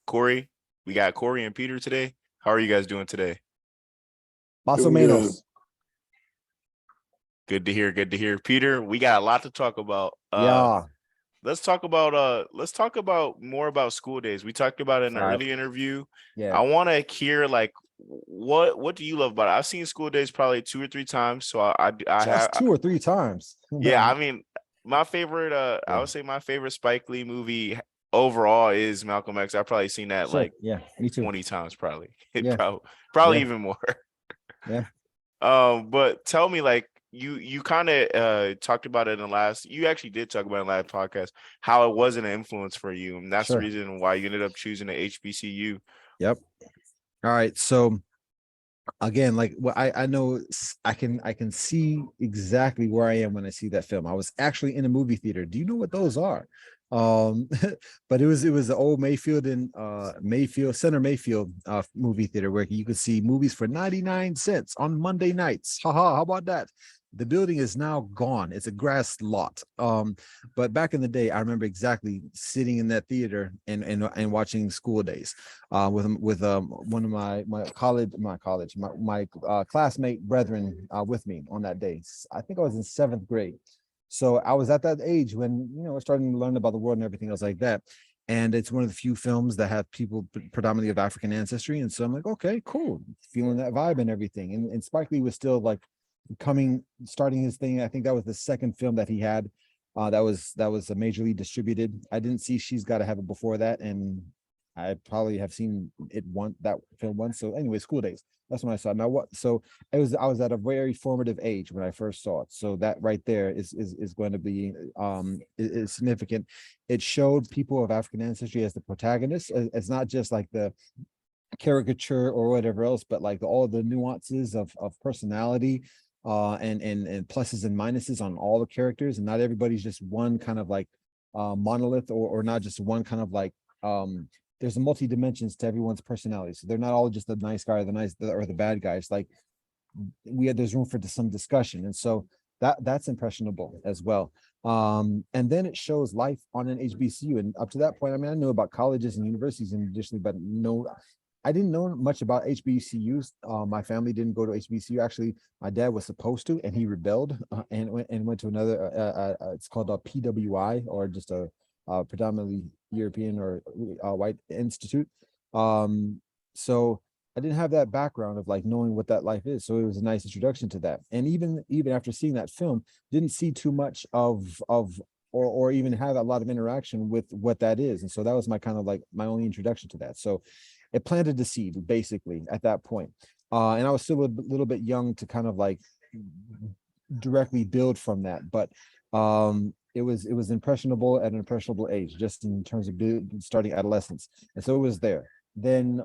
Corey. We got Corey and Peter today. How are you guys doing today? Más o Doing good. menos. Good to hear. Good to hear. Peter, we got a lot to talk about. Yeah. Let's talk about more about school days. We talked about it in the All right. early interview. Yeah. I want to hear like what do you love about it? I've seen School Days probably 2 or 3 times. So I Just have 2 or 3 times. yeah, I mean my favorite I Yeah. would say my favorite Spike Lee movie overall is Malcolm X. I've probably seen that Sure. like Yeah, me too. 20 times probably. Yeah. Probably Yeah. even more. Yeah. But tell me, like you kind of talked about it in the last. You actually did talk about it in the last podcast how it wasn't an influence for you, and that's the Sure. reason why you ended up choosing the HBCU. Yep. All right. So again, like what I know, I can see exactly where I am when I see that film. I was actually in a movie theater. Do you know what those are? But it was the old Mayfield and Center Mayfield movie theater where you could see movies for 99 cents on Monday nights. Haha, how about that? The building is now gone. It's a grass lot. But back in the day, I remember exactly sitting in that theater and watching School Days with one of my classmate brethren with me on that day. I think I was in 7th grade. So I was at that age when, we're starting to learn about the world and everything else like that. And it's one of the few films that have people predominantly of African ancestry. And so I'm like, okay, cool. Feeling that vibe and everything. And Spike Lee was still like starting his thing. I think that was the second film that he had that was majorly distributed. I didn't see She's Gotta Have It before that. And I probably have seen that film once. So anyway, School Days. That's when I saw it. Now I was at a very formative age when I first saw it. So that right there is going to be is significant. It showed people of African ancestry as the protagonists. It's not just like the caricature or whatever else, but like all the nuances of personality and pluses and minuses on all the characters. And not everybody's just one kind of like monolith or not just one kind of like there's a multi dimensions to everyone's personality. So they're not all just the nice guy or the bad guys. Like there's room for some discussion. And so that's impressionable as well. And then it shows life on an HBCU. And up to that point, I mean, I knew about colleges and universities and additionally, but no, I didn't know much about HBCUs. My family didn't go to HBCU. Actually, my dad was supposed to, and he rebelled and went to another. It's called a PWI, or just a predominantly European or white institute. So I didn't have that background of like knowing what that life is. So it was a nice introduction to that. And even after seeing that film, didn't see too much or even have a lot of interaction with what that is. And so that was my kind of like my only introduction to that. So it planted the seed basically at that point. And I was still a little bit young to kind of like directly build from that. But it was impressionable at an impressionable age, just in terms of starting adolescence. And so it was there. Then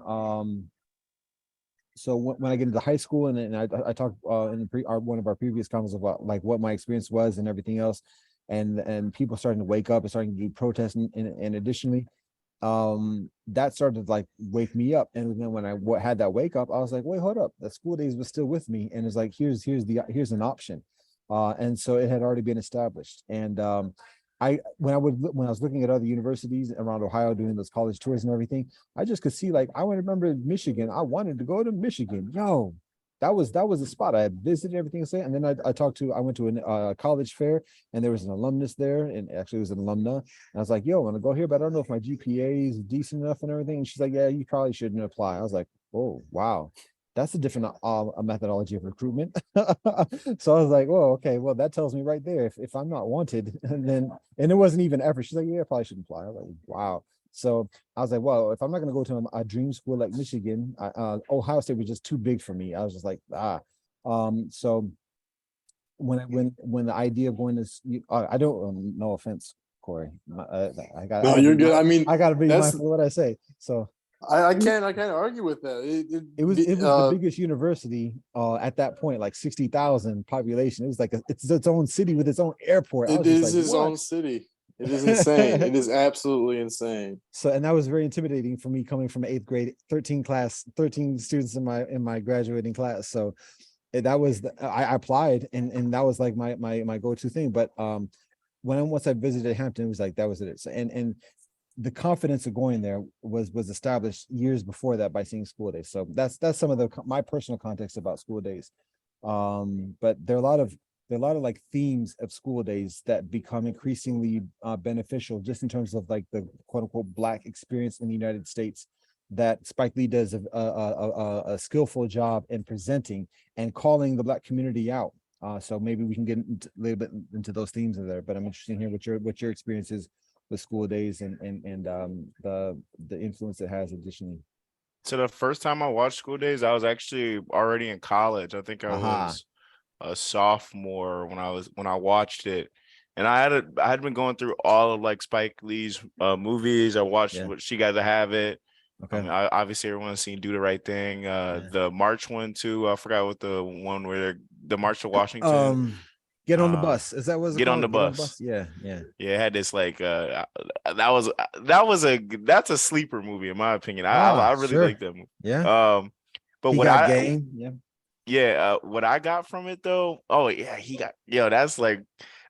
so when I get into high school and I talked in one of our previous comments about like what my experience was and everything else, and people starting to wake up and starting to do protests and additionally, that started to like wake me up. And then when I had that wake up, I was like, wait, hold up, the School Days was still with me, and it's like here's an option. And so it had already been established. And when I was looking at other universities around Ohio doing those college tours and everything, I just could see like I remember Michigan. I wanted to go to Michigan. Yo, that was the spot. I had visited everything. And then I went to a college fair, and there was an alumnus there, and actually it was an alumna. And I was like, yo, I want to go here, but I don't know if my GPA is decent enough and everything. And she's like, yeah, you probably shouldn't apply. I was like, oh wow. That's a different methodology of recruitment. So I was like, well, okay, well, that tells me right there if I'm not wanted, and it wasn't even effort. She's like, yeah, I probably shouldn't apply. I was like, wow. So I was like, well, if I'm not going to go to a dream school like Michigan, Ohio State was just too big for me. I was just like, so when the idea of going to, I don't, no offense, Corey, I got. No, you're good. I mean, I got to be mindful of what I say. So. I can't argue with that. It was the biggest university at that point, like 60,000 population. It was like it's its own city with its own airport. It is its own city. It is insane. It is absolutely insane. So, and that was very intimidating for me coming from 8th grade, 13 students in my graduating class. So that was I applied and that was like my go-to thing. But once I visited Hampton, it was like that was it. And the confidence of going there was established years before that by seeing School Days. So that's some of my personal context about School Days. But there are a lot of like themes of School Days that become increasingly beneficial, just in terms of like the quote unquote Black experience in the United States, that Spike Lee does a skillful job in presenting and calling the Black community out. So maybe we can get a little bit into those themes in there. But I'm interested in hearing what your experience is with School Days and the influence it has additionally. So the first time I watched School Days, I was actually already in college. I think I Aha. was a sophomore when I watched it. And I had been going through all of like Spike Lee's movies. I watched Yeah. what She Got to Have It. I Okay. mean, obviously everyone's seen Do the Right Thing. Yeah. The March one too. I forgot what the one where the March to Washington. Get on the bus. Is that what it's Get on called? the Get on the bus. bus. Yeah, yeah. Yeah, it had this like that's a sleeper movie in my opinion. I really Sure. like that movie. Yeah. But He what got game. Yeah. what I got from it though, oh yeah, that's like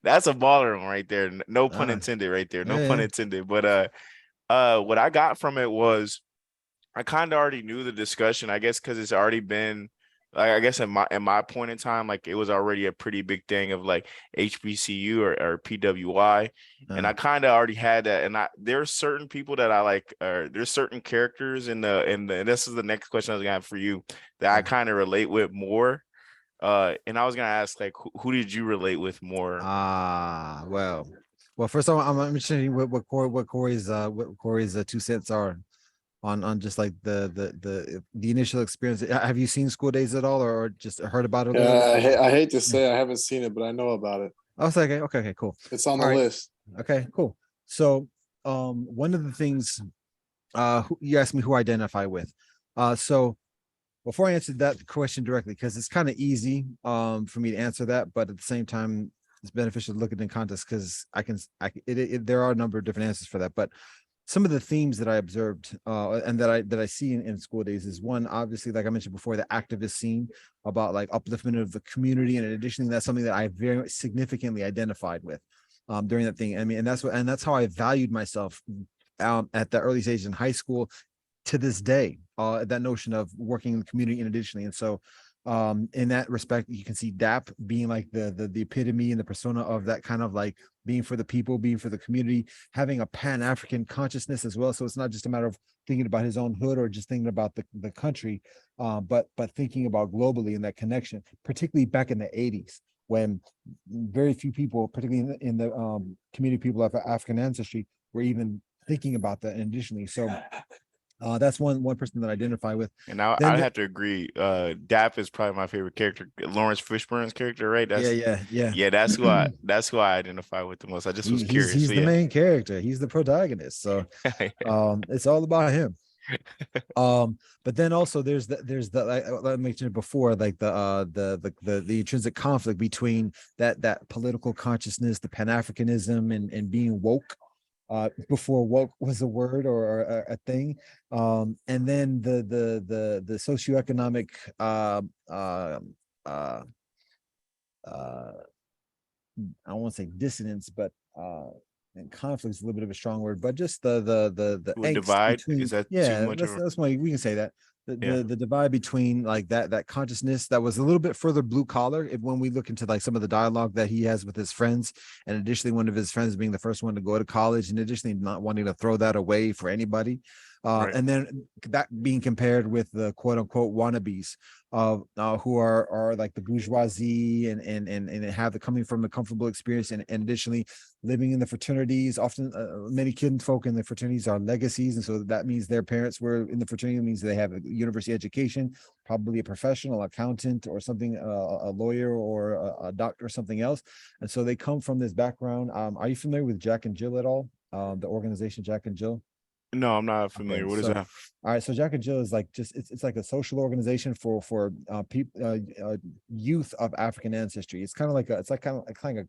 that's a baller one right there. No pun Ah, intended right there. yeah, No pun yeah. intended. But what I got from it was I kind of already knew the discussion, I guess, because it's already been like I guess in my point in time, like it was already a pretty big thing of like HBCU or PWI. And I kind of already had that. And there's certain people that I like, or there's certain characters and this is the next question I was gonna have for you that I kind of relate with more. And I was gonna ask like who did you relate with more? Well, first of all, I'm interested in what Corey's 2 cents are on just like the initial experience. Have you seen School Days at all, or just heard about it a little bit? I hate to say I haven't seen it, but I know about it. Oh, it's okay, cool. It's on All the right. list. Okay, cool. So, one of the things, you asked me who I identify with. So before I answer that question directly, because it's kind of easy, for me to answer that, but at the same time, it's beneficial to look at it in context because there are a number of different answers for that. But some of the themes that I observed, and that I see in School Days is one, obviously, like I mentioned before, the activist scene about like upliftment of the community, and additionally, that's something that I very significantly identified with during that thing. I mean, and that's how I valued myself at the early stage in high school to this day. That notion of working in the community and additionally, and so in that respect, you can see DAP being like the epitome and the persona of that kind of like being for the people, being for the community, having a Pan-African consciousness as well. So it's not just a matter of thinking about his own hood or just thinking about the country, but thinking about globally in that connection, particularly back in the 80s when very few people, particularly in the community people of African ancestry, were even thinking about that. And additionally, so that's one person that I identify with. And I have to agree. Dap is probably my favorite character. Lawrence Fishburne's character, right? Yeah. That's who I identify with the most. I just was curious. He's So, the yeah. main character. He's the protagonist. So it's all about him. But then also there's the like I mentioned before, like the intrinsic conflict between that political consciousness, the Pan-Africanism, and being woke. Before woke was a word or a thing, and then the socioeconomic I won't say dissonance, but and conflict is a little bit of a strong word, but just the angst divide between, is that too yeah, much of that's why we can say that yeah. the divide between like that consciousness that was a little bit further blue collar. When we look into like some of the dialogue that he has with his friends, and additionally one of his friends being the first one to go to college, and additionally not wanting to throw that away for anybody. Right. And then that being compared with the quote unquote wannabes of who are like the bourgeoisie and have the coming from a comfortable experience, and additionally living in the fraternities. Often many kinfolk in the fraternities are legacies, and so that means their parents were in the fraternity, means they have a university education, probably a professional accountant or something, a lawyer or a doctor or something else, and so they come from this background. Are you familiar with Jack and Jill at all? The organization Jack and Jill? No, I'm not familiar. Okay, What is so that? all right, so Jack and Jill is like just it's like a social organization for people, youth of African ancestry. It's kind of like a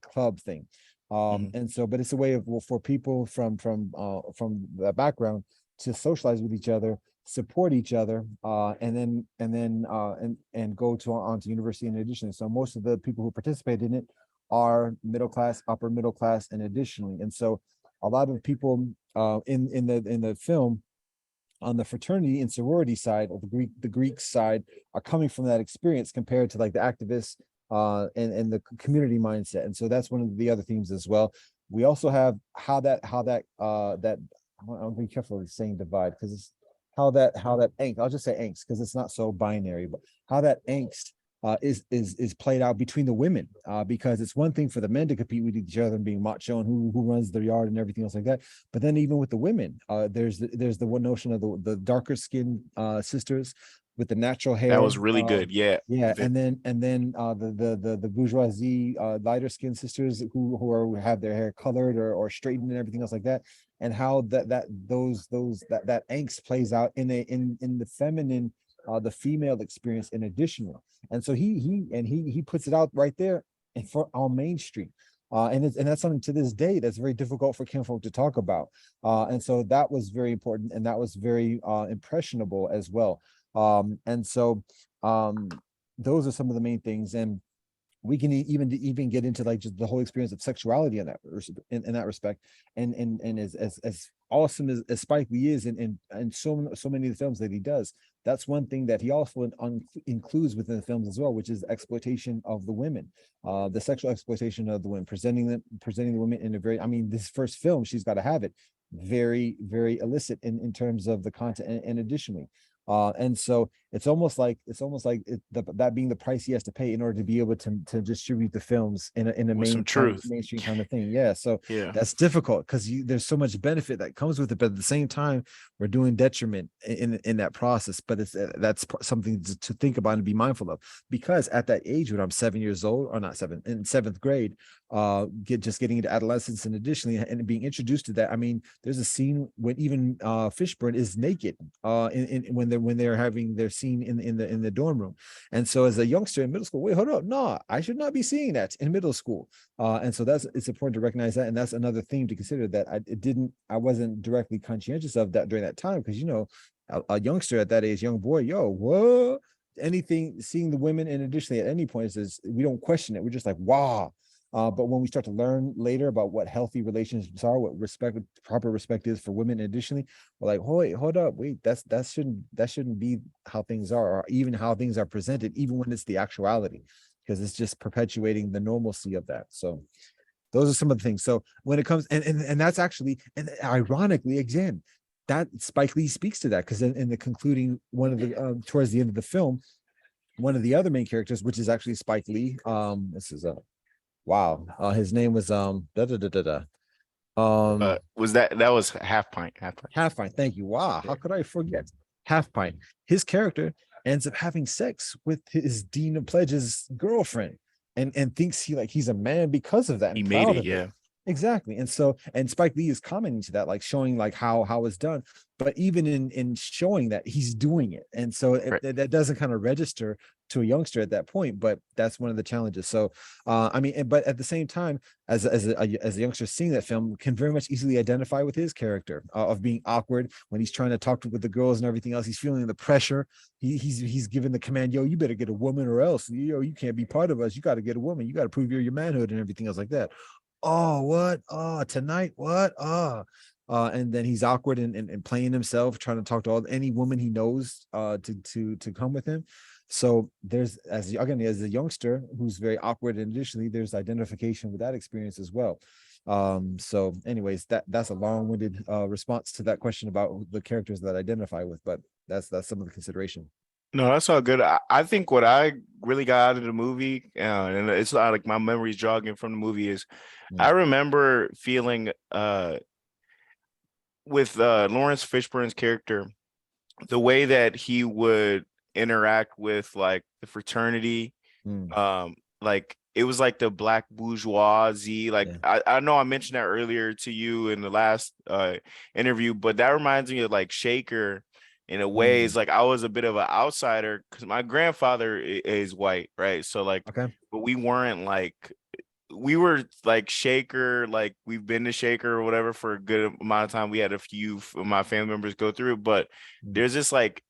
club thing, and so but it's a way of, well, for people from the background to socialize with each other, support each other, and go to onto university in addition. So most of the people who participate in it are middle class, upper middle class, and additionally, and so a lot of people in the film on the fraternity and sorority side of the Greek side are coming from that experience compared to like the activists and the community mindset. And so that's one of the other themes as well. We also have how that I'll be careful of saying divide because it's how that angst, I'll just say angst because it's not so binary, but how that angst is played out between the women, because it's one thing for the men to compete with each other and being macho and who runs their yard and everything else like that. But then even with the women, there's the one notion of the darker skinned sisters with the natural That hair. was really good. Yeah. Yeah, and then the bourgeoisie lighter skinned sisters who have their hair colored or straightened and everything else like that, and how that angst plays out in the feminine, the female experience in addition. And so he puts it out right there and for on Main Street. And that's something to this day that's very difficult for kinfolk to talk about. And so that was very important and that was very impressionable as well. And so those are some of the main things. And we can even get into like just the whole experience of sexuality in that respect. And as awesome as Spike Lee is and so many of the films that he does, that's one thing that he also includes within the films as well, which is exploitation of the women, the sexual exploitation of the women, presenting the women in a very, I mean, this first film, She's Gotta Have It, very, very illicit in terms of the content and additionally. And so it's almost like that being the price he has to pay in order to be able to distribute the films in a With some truth. mainstream kind of thing. Yeah, so Yeah. that's difficult because there's so much benefit that comes with it, but at the same time, we're doing detriment in that process. But that's something to think about and be mindful of, because at that age when I'm 7 years old, or not seven, in seventh grade, getting into adolescence and additionally and being introduced to that. I mean, there's a scene when even Fishburne is naked when they're having their scene in the dorm room. And so as a youngster in middle school, wait, hold up, no, I should not be seeing that in middle school. And so it's important to recognize that, and that's another theme to consider that I wasn't directly conscientious of that during that time, because a youngster at that age, young boy, yo, what? Anything, seeing the women, and additionally at any point is we don't question it. We're just like, wow. But when we start to learn later about what healthy relationships are, what proper respect is for women, additionally, we're like, hold up, wait, that shouldn't be how things are, or even how things are presented, even when it's the actuality, because it's just perpetuating the normalcy of that. So those are some of the things. So when it comes, and that's actually, and ironically, again, that Spike Lee speaks to that, because in the concluding one of the towards the end of the film, one of the other main characters, which is actually Spike Lee, this is wow. His name was Was that was Half Pint? Half Pint. Half Pint. Thank you. Wow, how could I forget? Half Pint. His character ends up having sex with his Dean of Pledge's girlfriend, and thinks he's a man because of that. He And made proud it, of yeah. Exactly. And so, and Spike Lee is commenting to that, like showing like how it's done, but even in showing that he's doing it. And so Right. that doesn't kind of register to a youngster at that point, but that's one of the challenges. So, I mean, but at the same time, as a youngster seeing that film, can very much easily identify with his character of being awkward when he's trying to talk with the girls and everything else. He's feeling the pressure. He's given the command, yo, you better get a woman or else, you can't be part of us. You got to get a woman. You got to prove your manhood and everything else like that. Oh, what? Oh, tonight, what? And then he's awkward and playing himself, trying to talk to any woman he knows to come with him. So there's, as a youngster who's very awkward, and additionally there's identification with that experience as well. So anyways, that's a long-winded response to that question about the characters that I identify with, but that's some of the consideration. No, that's all good. I think what I really got out of the movie, and it's not like my memories jogging from the movie, is I remember feeling with Lawrence Fishburne's character, the way that he would interact with like the fraternity, like it was like the black bourgeoisie. Like I know I mentioned that earlier to you in the last interview, but that reminds me of like Shaker in a way. It's like I was a bit of an outsider because my grandfather is white, right? So like, Okay. but we were like Shaker, like we've been to Shaker or whatever for a good amount of time. We had a few of my family members go through it, but there's this like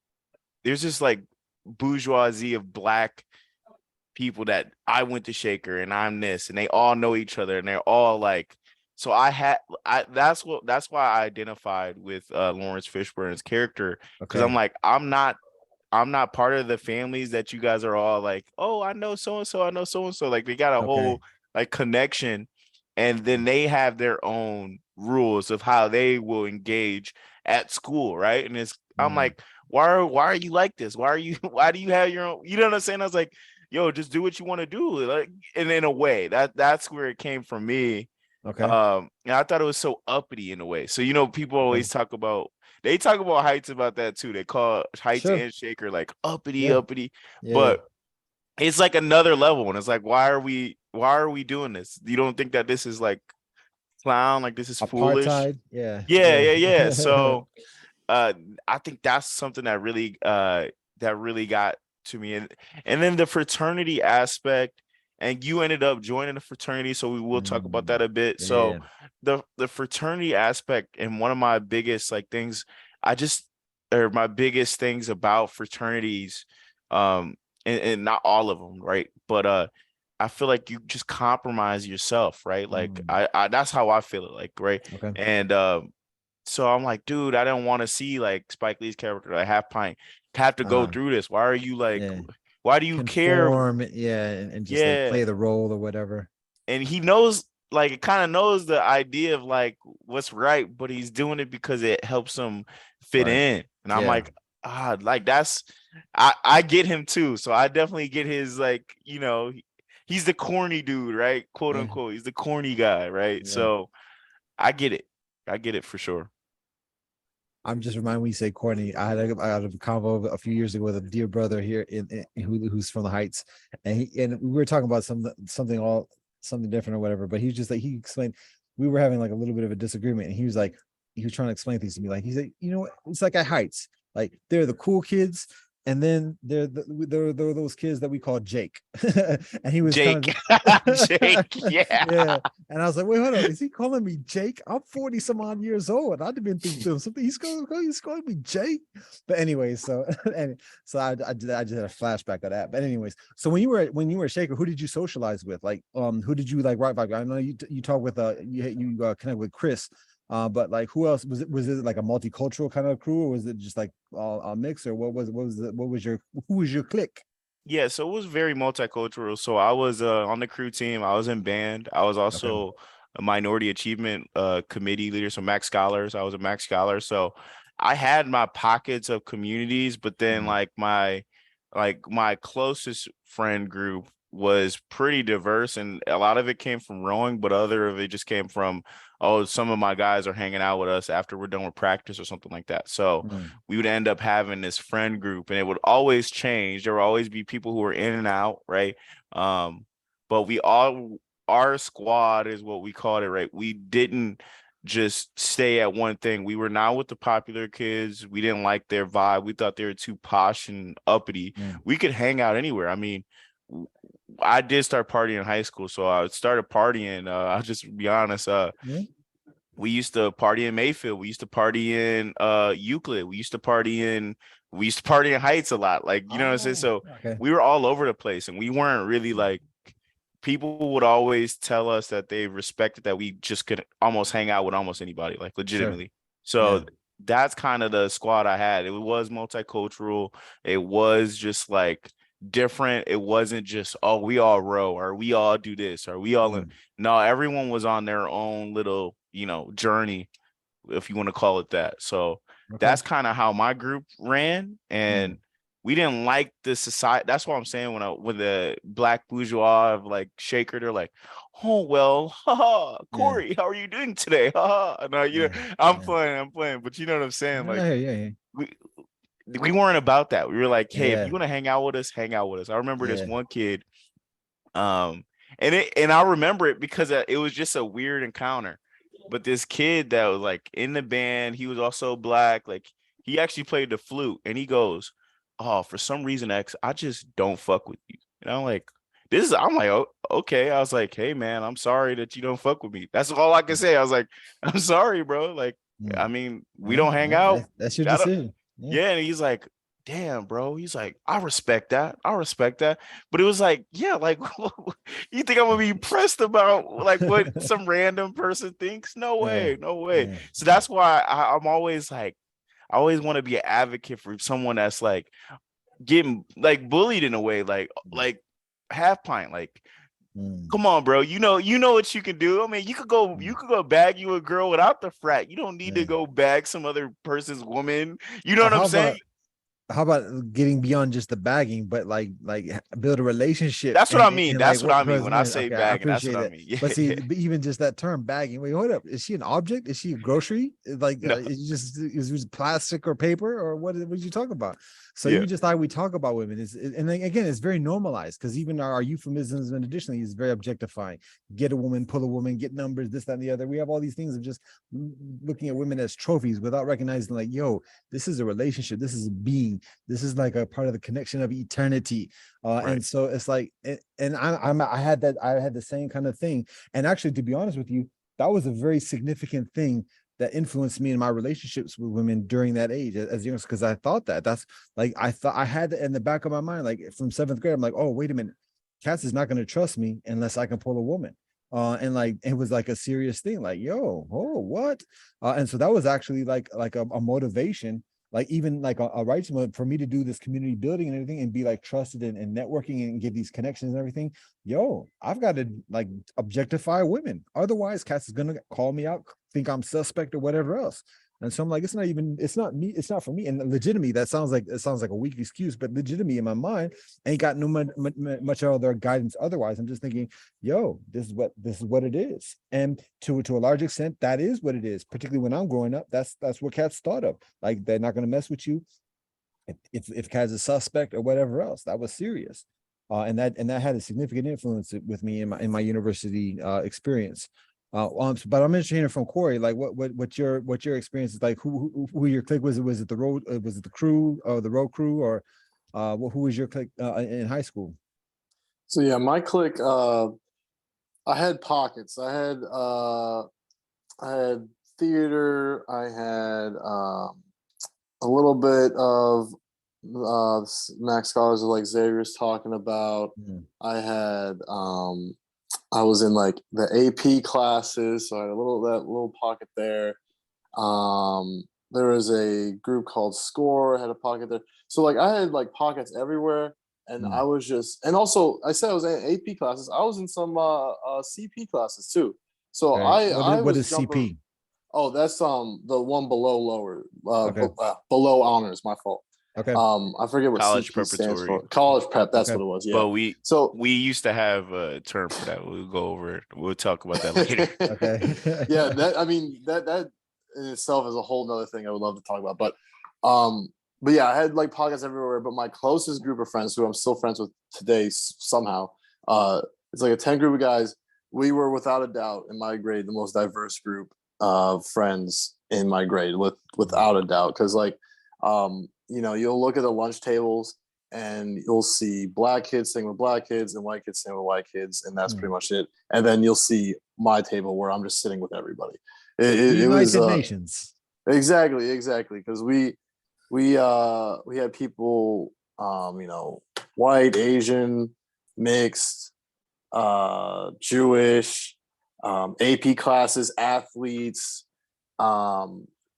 bourgeoisie of black people that I went to Shaker and I'm this, and they all know each other and they're all like so that's why I identified with Lawrence Fishburne's character, because I'm Okay. like, I'm not part of the families that you guys are all like, oh, I know so and so, I know so and so. Like they got a Okay. whole like connection, and then they have their own rules of how they will engage at school, right? And I'm Mm, like, why are you like this? Why are you why do you have your own? You know what I'm saying? I was like, yo, just do what you want to do. Like, and in a way, that's where it came from me. okay. And I thought it was so uppity in a way. So people Okay. always talk about they talk about Heights about that too. They call Heights Sure. and Shaker like uppity, Yeah. uppity, Yeah. Yeah. but it's like another level. And it's like, why are we doing this? You don't think that this is like clown, like this is foolish? Apartheid. Yeah. Yeah, Yeah. yeah, yeah. So uh I think that's something that really got to me. And then the fraternity aspect, and you ended up joining the fraternity, so we will talk about Mm, that a bit. yeah. So the fraternity aspect, and one of my biggest like things I just or my biggest things about fraternities, um and not all of them, right, but I feel like you just compromise yourself, right? Like Mm, I that's how I feel it, like, right. okay. And so I'm like, dude, I don't want to see like Spike Lee's character, like Half Pint, have to go Uh, through this. Why are you like, yeah. why do you care? Conform. Yeah. And just like Yeah. play the role or whatever. And he knows, like, it kind of knows the idea of like what's right, but he's doing it because it helps him fit Right. in. And I'm Yeah. like, like I get him too. So I definitely get his, like, he's the corny dude, right? Quote Yeah. unquote. He's the corny guy, right? Yeah. So I get it. I get it for sure. I'm just reminded when you say corny. I had a convo a few years ago with a dear brother here who's from the Heights, and we were talking about something different or whatever. But he was just like he explained we were having like a little bit of a disagreement, and he was like he was trying to explain things to me. Like he said, it's like at Heights, like they're the cool kids, and then they're those kids that we call Jake, and he was kind Jake. of Jake, yeah. yeah. And I was like, wait, hold on. Is he calling me Jake? I'm 40 some odd years old. I've been through something. He's calling me Jake. But anyways, so and so I just had a flashback of that. But anyways, so when you were a Shaker, who did you socialize with? Like, who did you like rock vibe? I know you talk with you connect with Chris. But like, who else was it like a multicultural kind of crew, or was it just like a mix, or who was your clique? Yeah, so it was very multicultural. So I was on the crew team. I was in band. I was Okay. also a minority achievement committee leader, so Max Scholars. I was a Max Scholar. So I had my pockets of communities, but then Mm, like my closest friend group was pretty diverse, and a lot of it came from rowing, but other of it just came from, oh, some of my guys are hanging out with us after we're done with practice or something like that. So mm, we would end up having this friend group, and it would always change. There would always be people who were in and out, right? Um, but our squad is what we called it, right? We didn't just stay at one thing. We were not with the popular kids. We didn't like their vibe. We thought they were too posh and uppity. mm, We could hang out anywhere. I mean, I did start partying in high school, so I started partying. I'll just be honest. yeah. We used to party in Mayfield. We used to party in Euclid. We used to party in Heights a lot. Like, you know what I'm saying? Oh, So okay. we were all over the place, and we weren't really like, people would always tell us that they respected that we just could almost hang out with almost anybody, like Sure. legitimately. Yeah. So that's kind of the squad I had. It was multicultural. It was just like different. It wasn't just, oh, we all row, or we all do this, or we all in. Mm, No, everyone was on their own little, journey, if you want to call it that. So okay. that's kind of how my group ran. And Mm, we didn't like the society. That's what I'm saying, when the black bourgeois of like Shaker, they're like, oh well, haha, yeah. Corey, how are you doing today? Haha. No, Yeah. I'm Yeah. playing, but you know what I'm saying? No, Like, no, yeah, yeah. we we weren't about that. We were like, hey, if Yeah. you want to hang out with us, hang out with us. I remember this Yeah. one kid, um, and I remember it because it was just a weird encounter. But this kid that was like in the band, he was also black. Like, he actually played the flute, and he goes, "Oh, for some reason, X, I just don't fuck with you." And I'm like, I'm like, oh, okay. I was like, hey man, I'm sorry that you don't fuck with me. That's all I can say. I was like, I'm sorry, bro. Like, Mm. I mean, we Yeah. don't hang Yeah. out. That's your I don't, decision. Yeah. yeah. And he's like, damn, bro. He's like, I respect that. I respect that. But it was like, yeah, like, you think I'm gonna be pressed about like what some random person thinks? No Yeah, way, no way. yeah, So that's why I'm always like, I always want to be an advocate for someone that's like getting like bullied in a way, like half pint, like mm, come on, bro. You know what you can do. I mean, mm, you could go bag you a girl without the frat. You don't need to yeah. go bag some other person's woman. You know what I'm How saying? about getting beyond just the bagging, but build a relationship That's what and I mean. like That's what work I mean towards when I men? say Okay, I bagging. That's appreciate what I that. mean. Yeah, But see, yeah. even just that term bagging. Wait, hold up. Is she an object? Is she a grocery? Like, No, is it plastic or paper or what you talking about? So yeah, even just how we talk about women and then again, it's very normalized because even our euphemisms and additionally is very objectifying. Get a woman, pull a woman, get numbers, this, that, and the other. We have all these things of just looking at women as trophies without recognizing, like, yo, this is a relationship. This is a being. This is like a part of the connection of eternity. right. And so it's like, and I had the same kind of thing. And actually, to be honest with you, that was a very significant thing that influenced me in my relationships with women during that age as young, because I thought that's like, I thought I had in the back of my mind, like from seventh grade, I'm like, oh, wait a minute, Cass is not going to trust me unless I can pull a woman. And like it was like a serious thing, like, yo, oh, what? And so that was actually like a motivation, like even like a right for me to do this community building and everything and be like trusted and networking and get these connections and everything. Yo, I've got to like objectify women. Otherwise, Cass is gonna call me out, think I'm suspect or whatever else. And so I'm like, it's not me, it's not for me. And legitimately, it sounds like a weak excuse, but legitimately in my mind, ain't got no much other guidance otherwise. I'm just thinking, yo, this is what it is. And to a large extent, that is what it is. Particularly when I'm growing up, that's what cats thought of. Like they're not going to mess with you if cat's a suspect or whatever else. That was serious. And that had a significant influence with me in my university experience. But I'm interested in from Corey, like what's your experience is like? Who your clique was? Was it the road? Was it the crew or the road crew, or who was your clique in high school? So yeah, my clique. I had pockets. I had theater. I had a little bit of Max Scholars of like Xavier's talking about. Mm, I had I was in like the AP classes, so I had that little pocket there. There was a group called Score, had a pocket there. So like I had like pockets everywhere, and I mm. was just, and also I said I was in AP classes. I was in some CP classes too. So Right. I What was is jumping. CP? Oh, that's the one below lower, Okay. below honors. My fault. Okay. I forget what College CP stands preparatory. for. College prep. That's Okay. what it was. Yeah. But we So we used to have a term for that. We'll go over it. We'll talk about that later. Okay. yeah, that I mean that in itself is a whole nother thing I would love to talk about. Um, but yeah, I had like podcasts everywhere. But my closest group of friends, who I'm still friends with today somehow, it's like a 10 group of guys. We were without a doubt in my grade the most diverse group of friends in my grade, without a doubt. Because like, you'll look at the lunch tables and you'll see black kids sitting with black kids and white kids sitting with white kids, and that's pretty Mm. much it. And then you'll see my table where I'm just sitting with everybody. The It was United Nations. exactly because we had people, white, Asian, mixed, Jewish, AP classes, athletes,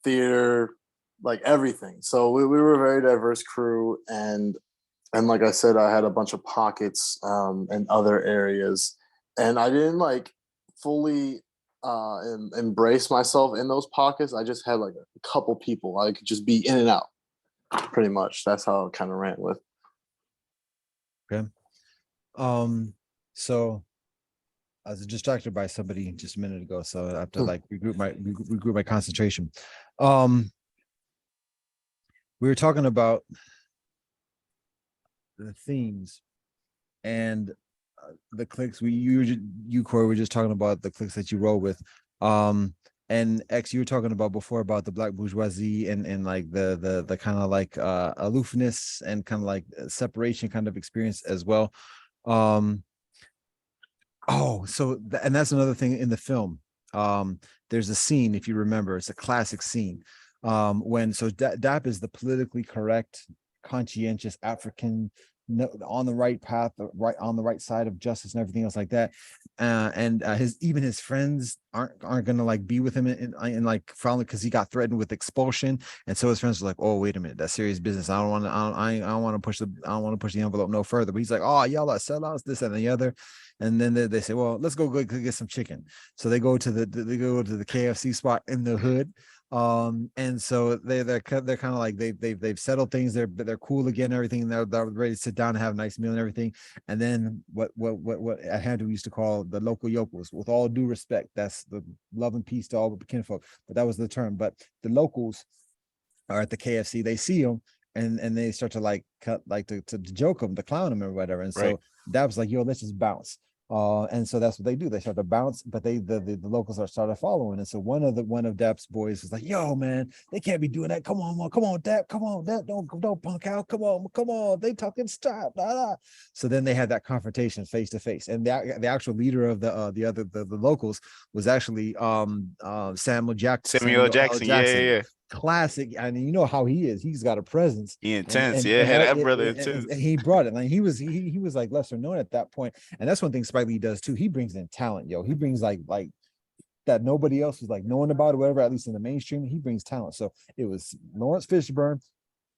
theater, like everything. So we were a very diverse crew, and like I said, I had a bunch of pockets in other areas, and I didn't like fully embrace myself in those pockets. I just had like a couple people I could just be in and out, pretty much. That's how I kind of ran with. Okay. So I was distracted by somebody just a minute ago, so I have to like regroup my concentration. Um, we were talking about the themes and the cliques. You Corey were just talking about the cliques that you roll with. And X, you were talking about before about the black bourgeoisie and like the kind of like aloofness and kind of like separation kind of experience as well. Um, and that's another thing in the film. There's a scene, if you remember, it's a classic scene. When DAP is the politically correct conscientious African, on the right path, right on the right side of justice and everything else like that. And his friends aren't gonna like be with him in like finally, because he got threatened with expulsion, and so his friends were like, oh wait a minute, that's serious business. I don't want to push the envelope no further. But he's like, oh, y'all are sellouts, this and the other. And then they say, well, let's go get some chicken. So they go to the KFC spot in the hood. And so they're kind of like they've settled things. They're cool again, everything. They're ready to sit down and have a nice meal and everything. And then what at Handle we used to call the local yokels, with all due respect, that's the love and peace to all the kinfolk, but that was the term. But the locals are at the KFC, they see them, and they start to like to joke them, to clown them or whatever. And Right. so that was like, yo, let's just bounce. And so that's what they do. They start to bounce, but the locals are started following. And so one of Dap's boys was like, "Yo, man, they can't be doing that. Come on, Dap, don't punk out. Come on, they talking stop." Blah, blah. So then they had that confrontation face to face, and the actual leader of the locals was actually Samuel Samuel L. Jackson. Yeah, Jackson. yeah, Classic. I mean, you know how he is. He's got a presence, yeah. and Intense. Yeah, that brother intense. and he brought it. Like he was like lesser known at that point, and that's one thing Spike Lee does too. He brings in talent, yo. He brings like that nobody else was like knowing about or whatever. At least in the mainstream, he brings talent. So it was Lawrence Fishburne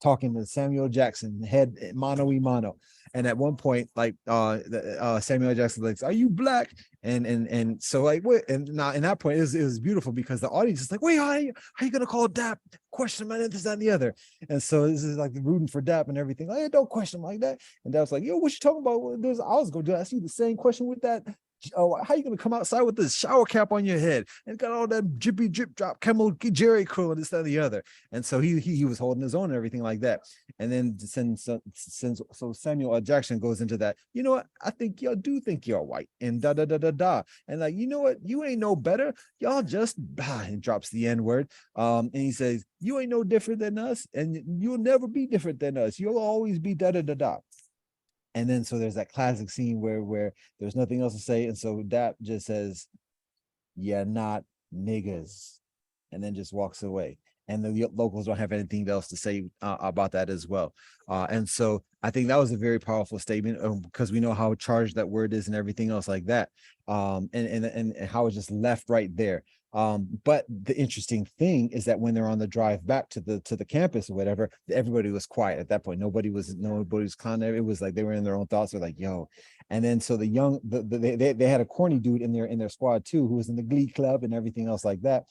talking to Samuel Jackson, head mano y mano. And at one point, like Samuel Jackson like, "Are you black?" And so like what? And now in that point, it was beautiful because the audience is like, "Wait, how you gonna call Dap? Question man, this, that, and the other." And so this is like rooting for Dap and everything. Like, hey, don't question him like that. And Dap's like, "Yo, what you talking about?" I was gonna do. I see the same question with that. Oh, how you gonna come outside with this shower cap on your head and got all that drippy drip drop camel Jerry curl and this, that, and the other? And so he was holding his own and everything like that. And then so Samuel L. Jackson goes into that. You know what? I think y'all do think you're white and da da da da da. And like, you know what? You ain't no better. Y'all just and drops the N word. And he says, "You ain't no different than us, and you'll never be different than us. You'll always be da da da da." And then so there's that classic scene where there's nothing else to say, and so Dap just says, "Yeah, not niggas," and then just walks away. And the locals don't have anything else to say about that as well. And so I think that was a very powerful statement because we know how charged that word is and everything else like that. And how it's just left right there. But the interesting thing is that when they're on the drive back to the campus or whatever, everybody was quiet at that point. Nobody was kind of, it was like they were in their own thoughts. They're like, yo. And then so they had a corny dude in their squad too, who was in the Glee Club and everything else like that.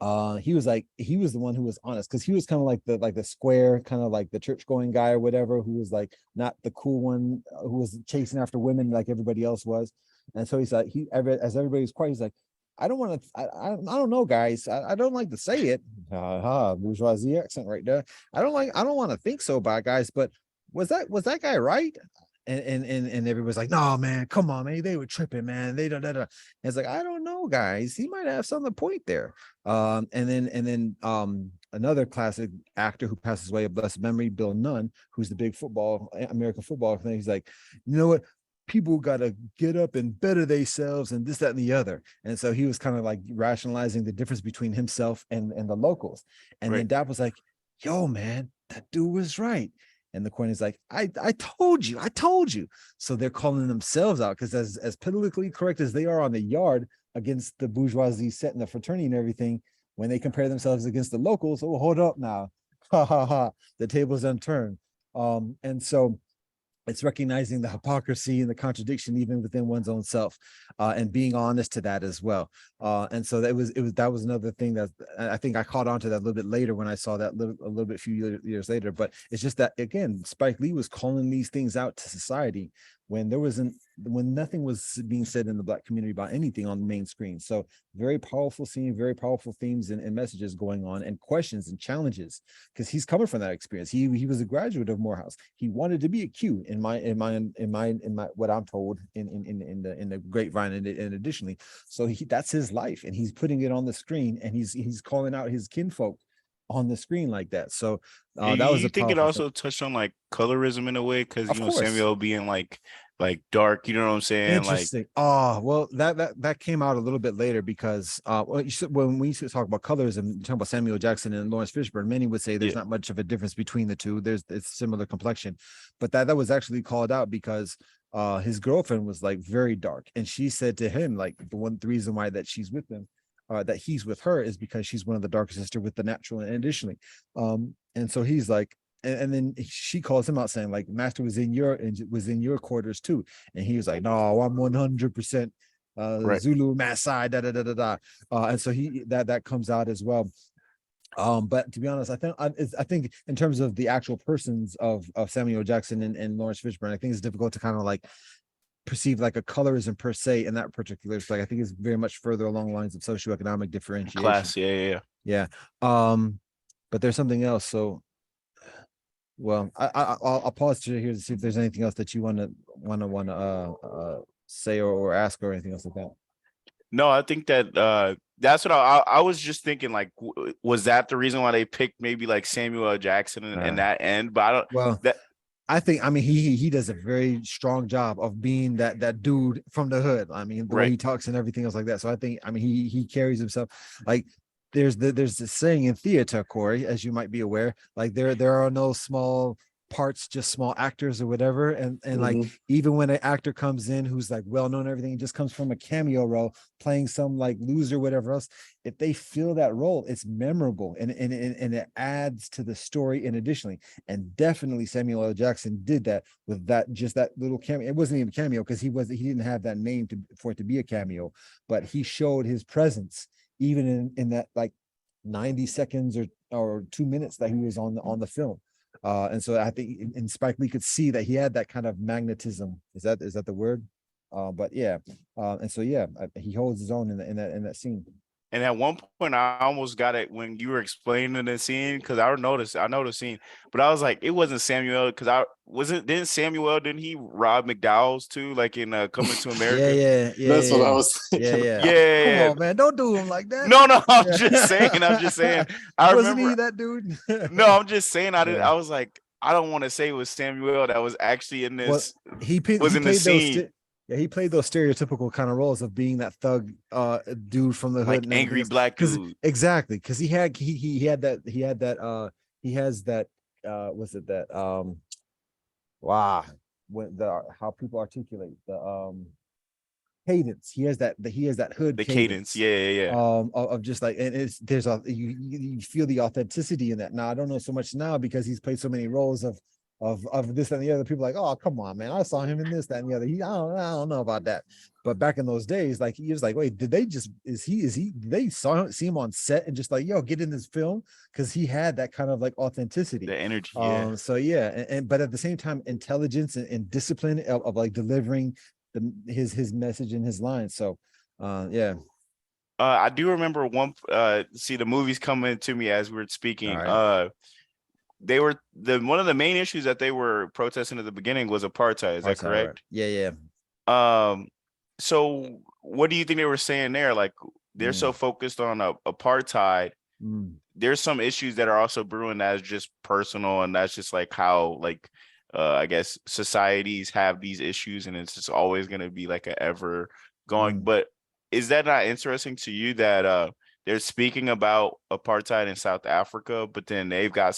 He was the one who was honest, because he was kind of like the square, kind of like the church going guy or whatever, who was like not the cool one who was chasing after women like everybody else was. And so he's like, as everybody's quiet, he's like, I don't want to, I don't know, guys. I don't like to say it. Bourgeoisie accent right there. I don't want to think so bad, guys, but was that guy right? And everybody's like, no, man, come on, man. They were tripping, man. They da da da. It's like, I don't know, guys. He might have some point there. And then another classic actor who passes away of blessed memory, Bill Nunn, who's the big American football thing. He's like, you know what? People got to get up and better themselves and this, that, and the other. And so he was kind of like rationalizing the difference between himself and the locals. And then Dap was like, yo, man, that dude was right. And the coin is like, I told you. So they're calling themselves out because as politically correct as they are on the yard against the bourgeoisie set in the fraternity and everything, when they compare themselves against the locals, oh, hold up now. Ha ha ha. The tables unturned. And so it's recognizing the hypocrisy and the contradiction even within one's own self, and being honest to that as well. And so that was another thing that I think I caught on to that a little bit later when I saw that a little bit few years later. But it's just that, again, Spike Lee was calling these things out to society when nothing was being said in the Black community about anything on the main screen. So very powerful scene, very powerful themes and messages going on, and questions and challenges, because he's coming from that experience. He was a graduate of Morehouse. He wanted to be a Q in my what I'm told in the grapevine, and additionally, so that's his life, and he's putting it on the screen, and he's calling out his kinfolk on the screen like that. So that was you a think it powerful also touched on like colorism in a way, because Of course. Samuel being like like dark. You know what I'm saying? Like, Interesting. Oh, well, that came out a little bit later because well, when we used to talk about colors and talk about Samuel Jackson and Lawrence Fishburne, many would say there's yeah, not much of a difference between the two. It's similar complexion, but that was actually called out because his girlfriend was like very dark, and she said to him like the reason why that she's with him, that he's with her is because she's one of the darker sister with the natural, and additionally, and so he's like. And then she calls him out saying like Master was in your quarters too, and he was like, no, I'm 100% right. Zulu Maasai, da da da da da. And so that comes out as well. But to be honest, I think in terms of the actual persons of Samuel Jackson and Lawrence Fishburne, I think it's difficult to kind of like perceive like a colorism per se in that particular. Like I think it's very much further along the lines of socioeconomic differentiation. Class. Yeah, yeah, yeah. Yeah. But there's something else. So well, I'll pause here to see if there's anything else that you want to say or ask or anything else like that. No, I think that that's what I was just thinking. Like, was that the reason why they picked maybe like Samuel L. Jackson in that end? But I don't. Well, That I think he does a very strong job of being that dude from the hood. I mean, the way right. he talks and everything else like that. So I think he carries himself like there's this saying in theater, Corey, as you might be aware, like there are no small parts, just small actors or whatever. And like Mhm. even when an actor comes in who's like well known and everything, just comes from a cameo role playing some like loser, whatever else, if they fill that role, it's memorable and it adds to the story. And additionally, and definitely Samuel L. Jackson did that with that little cameo. It wasn't even a cameo because he didn't have that name for it to be a cameo, but he showed his presence even in that like 90 seconds or 2 minutes that he was on the film. And so I think in Spike Lee could see that he had that kind of magnetism. Is that the word? But yeah, and so yeah, he holds his own in that scene. And at one point, I almost got it when you were explaining the scene because I know the scene, but I was like, it wasn't Samuel because I wasn't. Didn't he rob McDowell's too, like in Coming to Yeah, America? yeah, yeah, That's what I yeah, was yeah, thinking yeah. about. Come Yeah. on, man, don't do him like that. No, no, I'm just saying. I'm just saying. Yeah. I Wasn't he remember. that dude? No, I'm just saying. I did. Yeah. I was like, I don't want to say it was Samuel that was actually in Well, this. Was he in the played those. scene Yeah, he played those stereotypical kind of roles of being that thug dude from the hood like and everything angry else. black Because dude. exactly, because he has that was it that wow when the how people articulate the cadence. He has that hood The cadence. cadence Yeah, yeah, yeah. of just like, and it's there's a you feel the authenticity in that. Now I don't know so much now because he's played so many roles of this and the other. People like, oh come on man, I saw him in this, that, and the other. I don't know about that. But back in those days, like he was like, wait, did they just did they see him on set and just like, yo, get in this film? Because he had that kind of like authenticity. The energy. Yeah. So yeah, but at the same time, intelligence and discipline of like delivering his message and his lines. So yeah. I do remember one. See, the movies coming to me as we were All speaking. right. They were one of the main issues that they were protesting at the beginning was apartheid. Is that Right, right. correct? Yeah, yeah. So what do you think they were saying there? Like they're Mm, so focused on apartheid. mm, There's some issues that are also brewing that's just personal, and that's just like how like I guess societies have these issues, and it's just always going to be like a ever going. mm. But is that not interesting to you that they're speaking about apartheid in South Africa, but then they've got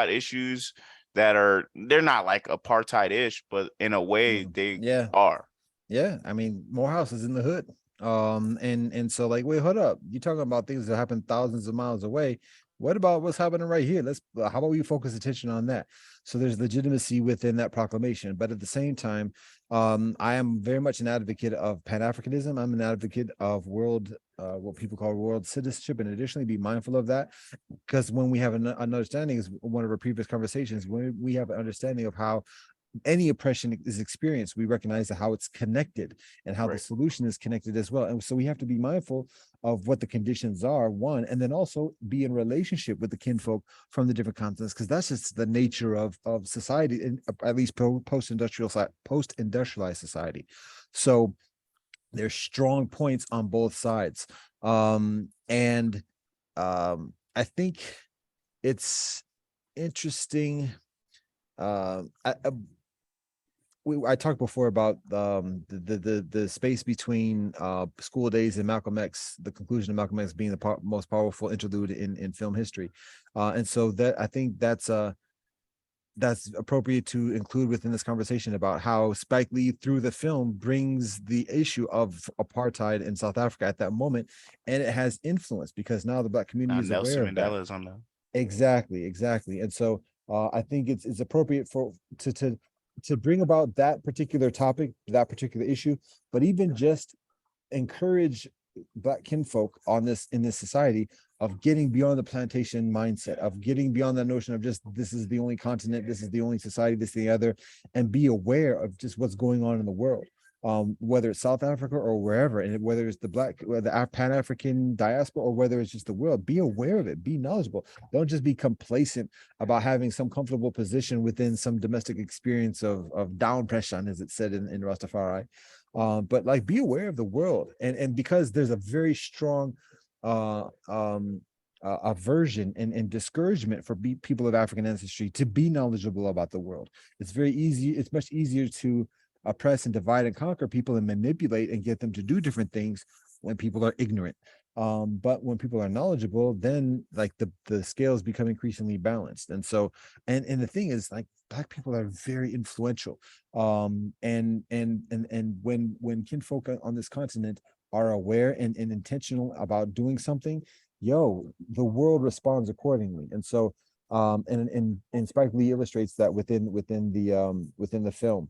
issues that they're not like apartheid-ish, but in a way they Yeah. are. Yeah, I mean, Morehouse is in the hood. And so like, wait, hold up. You're talking about things that happen thousands of miles away. What about what's happening right here? How about we focus attention on that? So there's legitimacy within that proclamation, but at the same time, I am very much an advocate of Pan-Africanism. I'm an advocate of what people call world citizenship, and additionally be mindful of that, because when we have an understanding, is one of our previous conversations, when we have an understanding of how any oppression is experienced, we recognize how it's connected and how the Right. solution is connected as well. And so we have to be mindful of what the conditions are, one, and then also be in relationship with the kinfolk from the different continents, because that's just the nature of society, in, at least post-industrialized society. So there's strong points on both sides. And I think it's interesting. I I talked before about the space between School Days and Malcolm X, the conclusion of Malcolm X being the most powerful interlude in film history, and so that I think that's appropriate to include within this conversation about how Spike Lee through the film brings the issue of apartheid in South Africa at that moment, and it has influence because now the Black community is aware Nelson of that. Mandela is on the. Exactly. And so I think it's appropriate for to bring about that particular topic, that particular issue, but even just encourage Black kinfolk on this in this society of getting beyond the plantation mindset, of getting beyond that notion of just this is the only continent, this is the only society, this is the other, and be aware of just what's going on in the world. Whether it's South Africa or wherever, and whether it's the Pan-African diaspora, or whether it's just the world, be aware of it, be knowledgeable. Don't just be complacent about having some comfortable position within some domestic experience of down pressure, as it said in Rastafari. But like be aware of the world, and because there's a very strong aversion and discouragement for people of African ancestry to be knowledgeable about the world. It's much easier to oppress and divide and conquer people and manipulate and get them to do different things when people are ignorant. But when people are knowledgeable, then like the scales become increasingly balanced. And so, and the thing is, like, Black people are very influential. And when kinfolk on this continent are aware and intentional about doing something, the world responds accordingly. And so, and Spike Lee illustrates that within the film.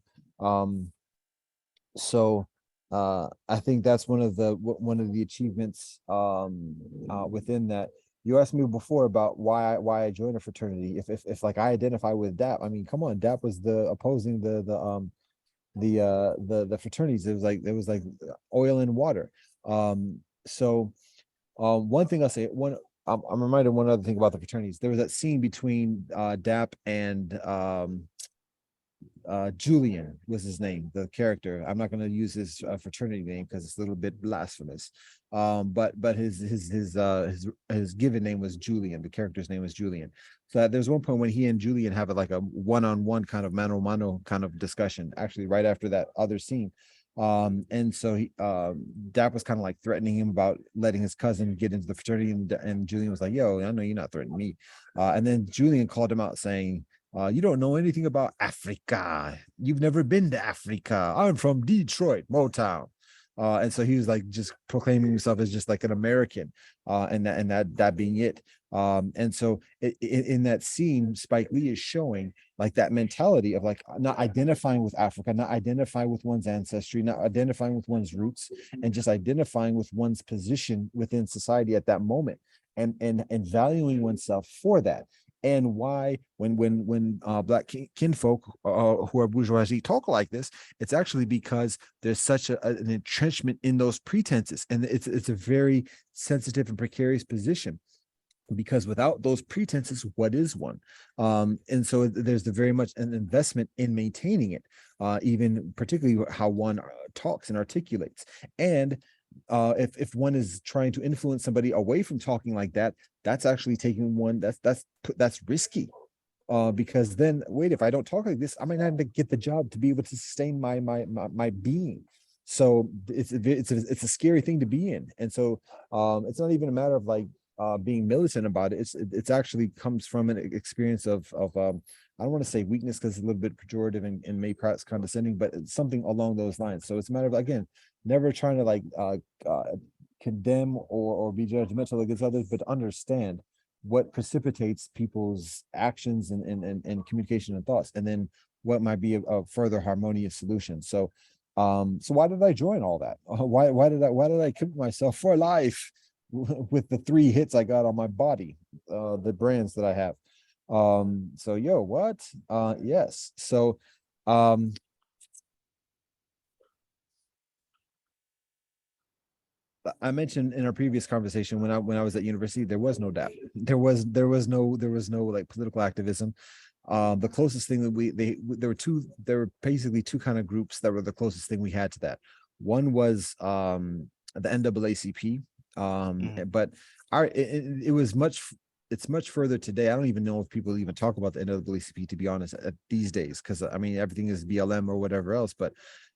So I think that's one of the achievements within that. You asked me before about why I joined a fraternity. If like I identify with DAP, I mean, come on, DAP was the opposing the fraternities. It was like oil and water. So one thing I'll say, I'm reminded one other thing about the fraternities. There was that scene between DAP and Julian was his name, the character. I'm not going to use his fraternity name because it's a little bit blasphemous. But his given name was Julian. The character's name was Julian. So there's one point when he and Julian have like a one-on-one kind of mano mano kind of discussion. Actually, right after that other scene. And so Dap was kind of like threatening him about letting his cousin get into the fraternity, and Julian was like, "Yo, I know you're not threatening me." And then Julian called him out saying, you don't know anything about Africa. You've never been to Africa. I'm from Detroit, Motown. And so he was like just proclaiming himself as just like an American, and that being it. And so in that scene, Spike Lee is showing like that mentality of like not identifying with Africa, not identifying with one's ancestry, not identifying with one's roots, and just identifying with one's position within society at that moment, and valuing oneself for that. And why when Black kinfolk who are bourgeoisie talk like this, it's actually because there's such an entrenchment in those pretenses, and it's a very sensitive and precarious position, because without those pretenses, what is one? And so there's very much an investment in maintaining it, even particularly how one talks and articulates. And if one is trying to influence somebody away from talking like that, that's actually taking one that's risky, because then wait, if I don't talk like this, I might not get the job to be able to sustain my being. So it's a scary thing to be in. And so it's not even a matter of like being militant about it. It's actually comes from an experience of I don't want to say weakness because it's a little bit pejorative and maybe perhaps condescending, but it's something along those lines. So it's a matter of, again, never trying to like condemn or be judgmental against others, but to understand what precipitates people's actions and communication and thoughts, and then what might be a further harmonious solution. So so why did I join all that? Why did I commit myself for life with the 3 hits I got on my body, the brands that I have? So yes. So I mentioned in our previous conversation when I was at university, there was no DAP. There was no like political activism. The closest thing that there were basically 2 kind of groups that were the closest thing we had to that. One was the NAACP, but it was much it's much further today. I don't even know if people even talk about the NAACP, to be honest, these days, because I mean everything is BLM or whatever else. But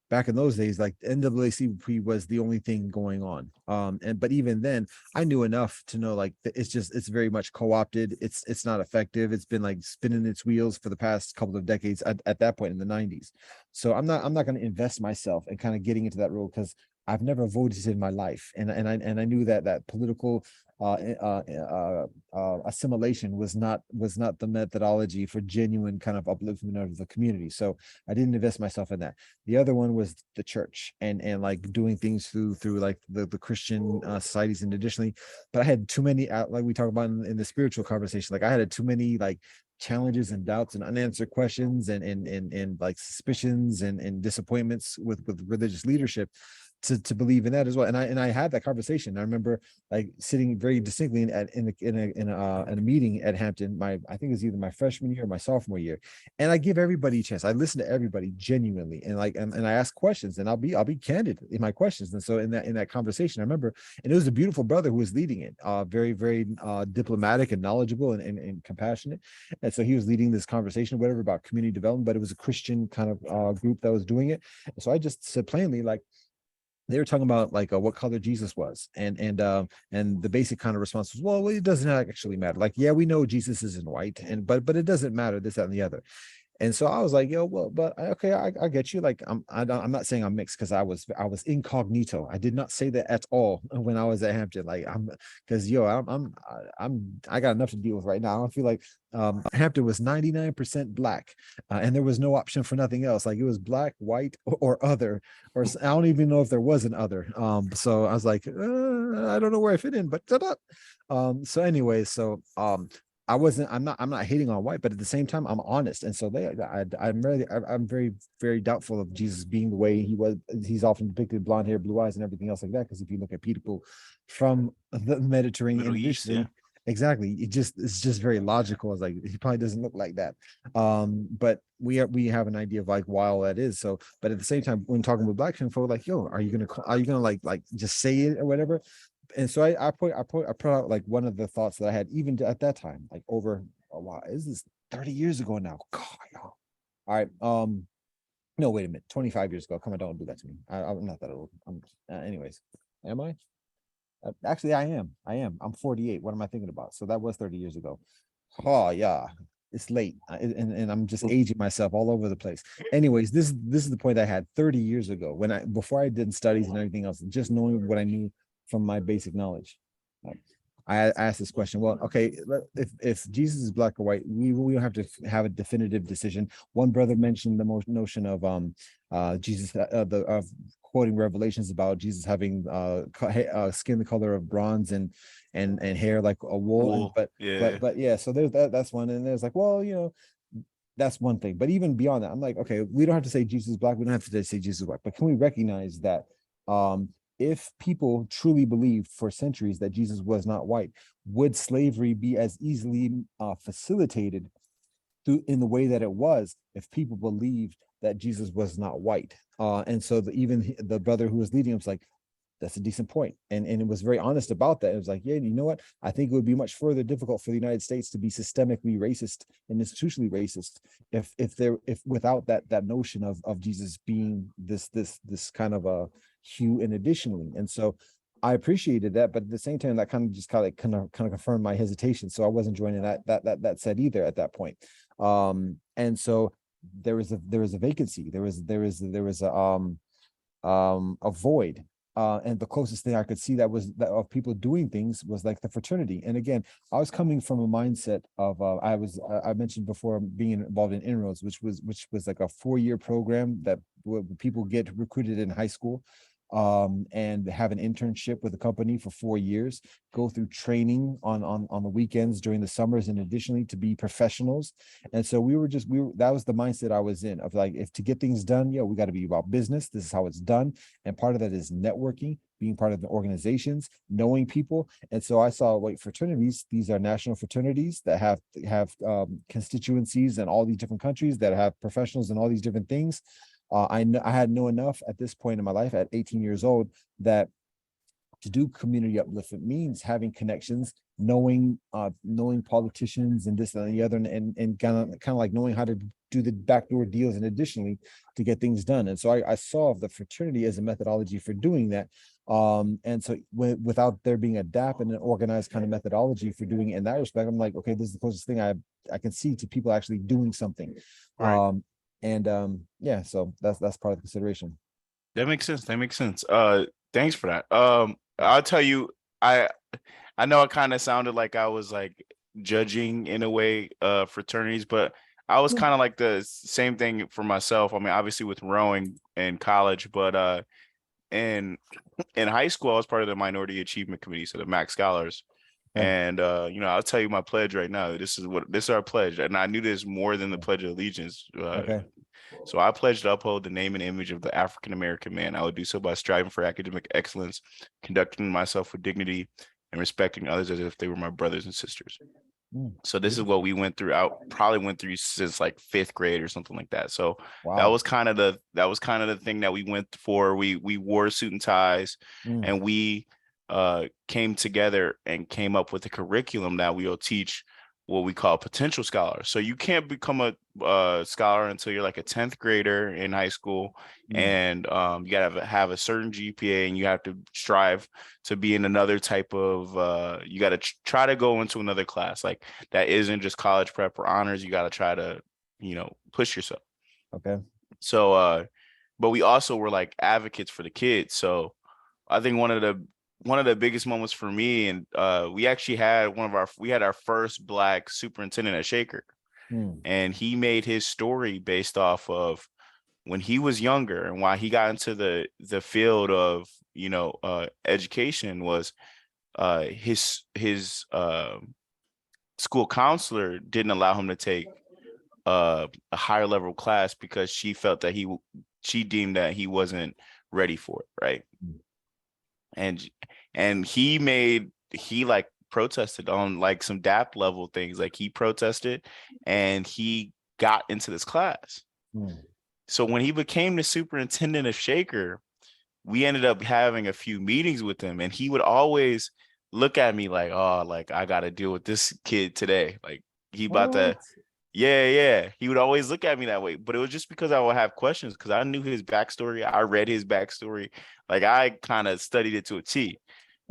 back in those days, like the NAACP was the only thing going on. And but even then, I knew enough to know like it's very much co-opted. It's not effective. It's been like spinning its wheels for the past couple of decades at that point in the 90s. So I'm not going to invest myself in kind of getting into that role, because I've never voted in my life, and I knew that political assimilation was not the methodology for genuine kind of upliftment of the community. So I didn't invest myself in that. The other one was the church, and like doing things through like the Christian societies, and additionally, but I had too many like we talk about in the spiritual conversation. Like I had too many like challenges and doubts and unanswered questions and like suspicions and disappointments with religious leadership to believe in that as well. And I had that conversation. I remember like sitting very distinctly in a meeting at Hampton. I think it was either my freshman year or my sophomore year. And I give everybody a chance. I listen to everybody genuinely, and like and I ask questions, and I'll be candid in my questions. And so in that conversation, I remember, and it was a beautiful brother who was leading it, very diplomatic and knowledgeable and compassionate. And so he was leading this conversation, whatever, about community development, but it was a Christian kind of group that was doing it. So I just said plainly, like, they were talking about like what color Jesus was, and the basic kind of response was, well, it doesn't actually matter. Like, yeah, we know Jesus isn't white, and but it doesn't matter, this, that, and the other. And so I was like, yo, well, but okay, I get you. Like, I'm not saying I'm mixed, because I was incognito. I did not say that at all when I was at Hampton. Like, because I got enough to deal with right now. I feel like Hampton was 99% black, and there was no option for nothing else. Like, it was black, white, or other, or I don't even know if there was an other. So I was like, I don't know where I fit in, but so anyway, so I'm not hating on white, but at the same time, I'm honest. And so I'm very doubtful of Jesus being the way he was. He's often depicted, blonde hair, blue eyes, and everything else like that. Because if you look at people from the Mediterranean, Middle East, yeah. exactly, it's just very logical. It's like, he probably doesn't look like that. But we have an idea of like why all that is. So, but at the same time, when talking with black people, like, yo, are you gonna like just say it or whatever? And so I put out like one of the thoughts that I had even at that time, like over a while. Is this 30 years ago now? God, y'all. All right. No, wait a minute. 25 years ago. Come on, don't do that to me. I'm not that old. Anyways, am I? Actually, I am. I'm 48. What am I thinking about? So that was 30 years ago. Oh yeah, it's late, and I'm just aging myself all over the place. Anyways, this is the point I had 30 years ago, before I did studies and everything else, just knowing what I knew from my basic knowledge. I asked this question. Well, okay, if Jesus is black or white, we don't have to have a definitive decision. One brother mentioned the notion of Jesus, of quoting Revelations about Jesus having skin the color of bronze and hair like a wool. But yeah, so there's that's one. And there's like, well, that's one thing. But even beyond that, I'm like, okay, we don't have to say Jesus is black. We don't have to say Jesus is white. But can we recognize that if people truly believed for centuries that Jesus was not white, would slavery be as easily facilitated in the way that it was if people believed that Jesus was not white? And so even the brother who was leading him was like, that's a decent point. And it was very honest about that. It was like, yeah, you know what? I think it would be much further difficult for the United States to be systemically racist and institutionally racist if without that notion of Jesus being this kind of a hue and additionally. And so I appreciated that, but at the same time, that kind of confirmed my hesitation. So I wasn't joining that set either at that point. And so there was a vacancy. There was a void. And the closest thing I could see that of people doing things was like the fraternity. And again, I was coming from a mindset of I mentioned before being involved in Inroads, which was like a 4-year program that people get recruited in high school, and have an internship with the company for 4 years, go through training on the weekends during the summers, and additionally to be professionals. And so that was the mindset I was in, of like, if to get things done, we got to be about business. This is how it's done. And part of that is networking, being part of the organizations, knowing people. And so I saw fraternities. These are national fraternities that have constituencies in all these different countries, that have professionals in all these different things. I had known enough at this point in my life, at 18 years old, that to do community upliftment means having connections, knowing politicians and this and the other, and kind of like knowing how to do the backdoor deals and additionally to get things done. And so I saw the fraternity as a methodology for doing that. And so without there being a DAP and an organized kind of methodology for doing it in that respect, I'm like, okay, this is the closest thing I can see to people actually doing something. Right. Yeah, so that's part of the consideration. That makes sense. That makes sense. Thanks for that. I'll tell you, I I know it kind of sounded like I was like judging in a way fraternities, but I was kind of like the same thing for myself. I mean, obviously with rowing in college, but in in high school, I was part of the Minority Achievement Committee, so the Max Scholars. Okay. And I'll tell you my pledge right now. This is our pledge, and I knew this more than the Pledge of Allegiance. Okay. So I pledge to uphold the name and image of the African American man. I would do so by striving for academic excellence, conducting myself with dignity, and respecting others as if they were my brothers and sisters. So this is what we went through. I probably went through since like fifth grade or something like that. So that Wow. was kind of the thing that we went for. We wore suit and ties, and we came together and came up with a curriculum that we'll teach what we call potential scholars. So you can't become a scholar until you're like a 10th grader in high school, and you gotta have a certain GPA, and you have to strive to be in another type of you got to try to go into another class like that isn't just college prep or honors. You got to try to push yourself. Okay. So but we also were like advocates for the kids. So I think one of the biggest moments for me, and we actually had we had our first Black superintendent at Shaker, and he made his story based off of when he was younger and why he got into the field of education was his school counselor didn't allow him to take a higher level class because she felt that she deemed that he wasn't ready for it, right? And he like protested on like some DAP level things. Like he protested and he got into this class. So when he became the superintendent of Shaker, we ended up having a few meetings with him, and he would always look at me like, oh, like I got to deal with this kid today. Like he about to, yeah. He would always look at me that way, but it was just because I would have questions because I knew his backstory. I read his backstory. Like I kind of studied it to a T.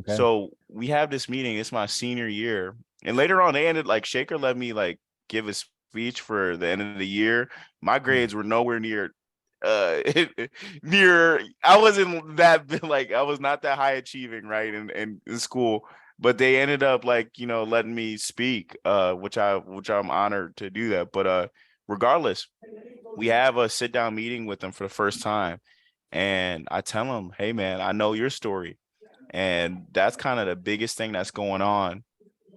Okay. So we have this meeting. It's my senior year, and later on they ended like Shaker let me like give a speech for the end of the year. My grades were nowhere near near. I wasn't that like I was not that high achieving, right, in school, but they ended up like letting me speak, which I'm honored to do that. But regardless, we have a sit down meeting with them for the first time, and I tell them, hey man, I know your story, and that's kind of the biggest thing that's going on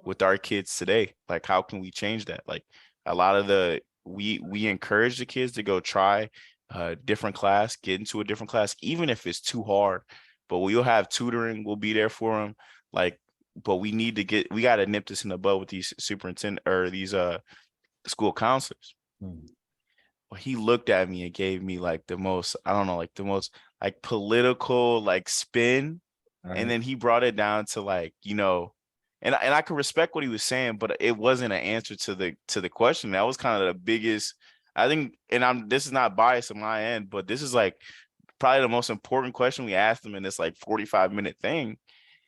with our kids today. Like how can we change that? Like a lot of we encourage the kids to go try a different class, get into a different class, even if it's too hard. But we'll have tutoring, we'll be there for them. Like, but we got to nip this in the bud with these superintendent or these school counselors. Well, he looked at me and gave me like the most, I don't know, like the most like political like spin. And then he brought it down to like, and I could respect what he was saying, but it wasn't an answer to the question. That was kind of the biggest, I think, and this is not biased on my end, but this is like probably the most important question we asked him in this like 45-minute thing.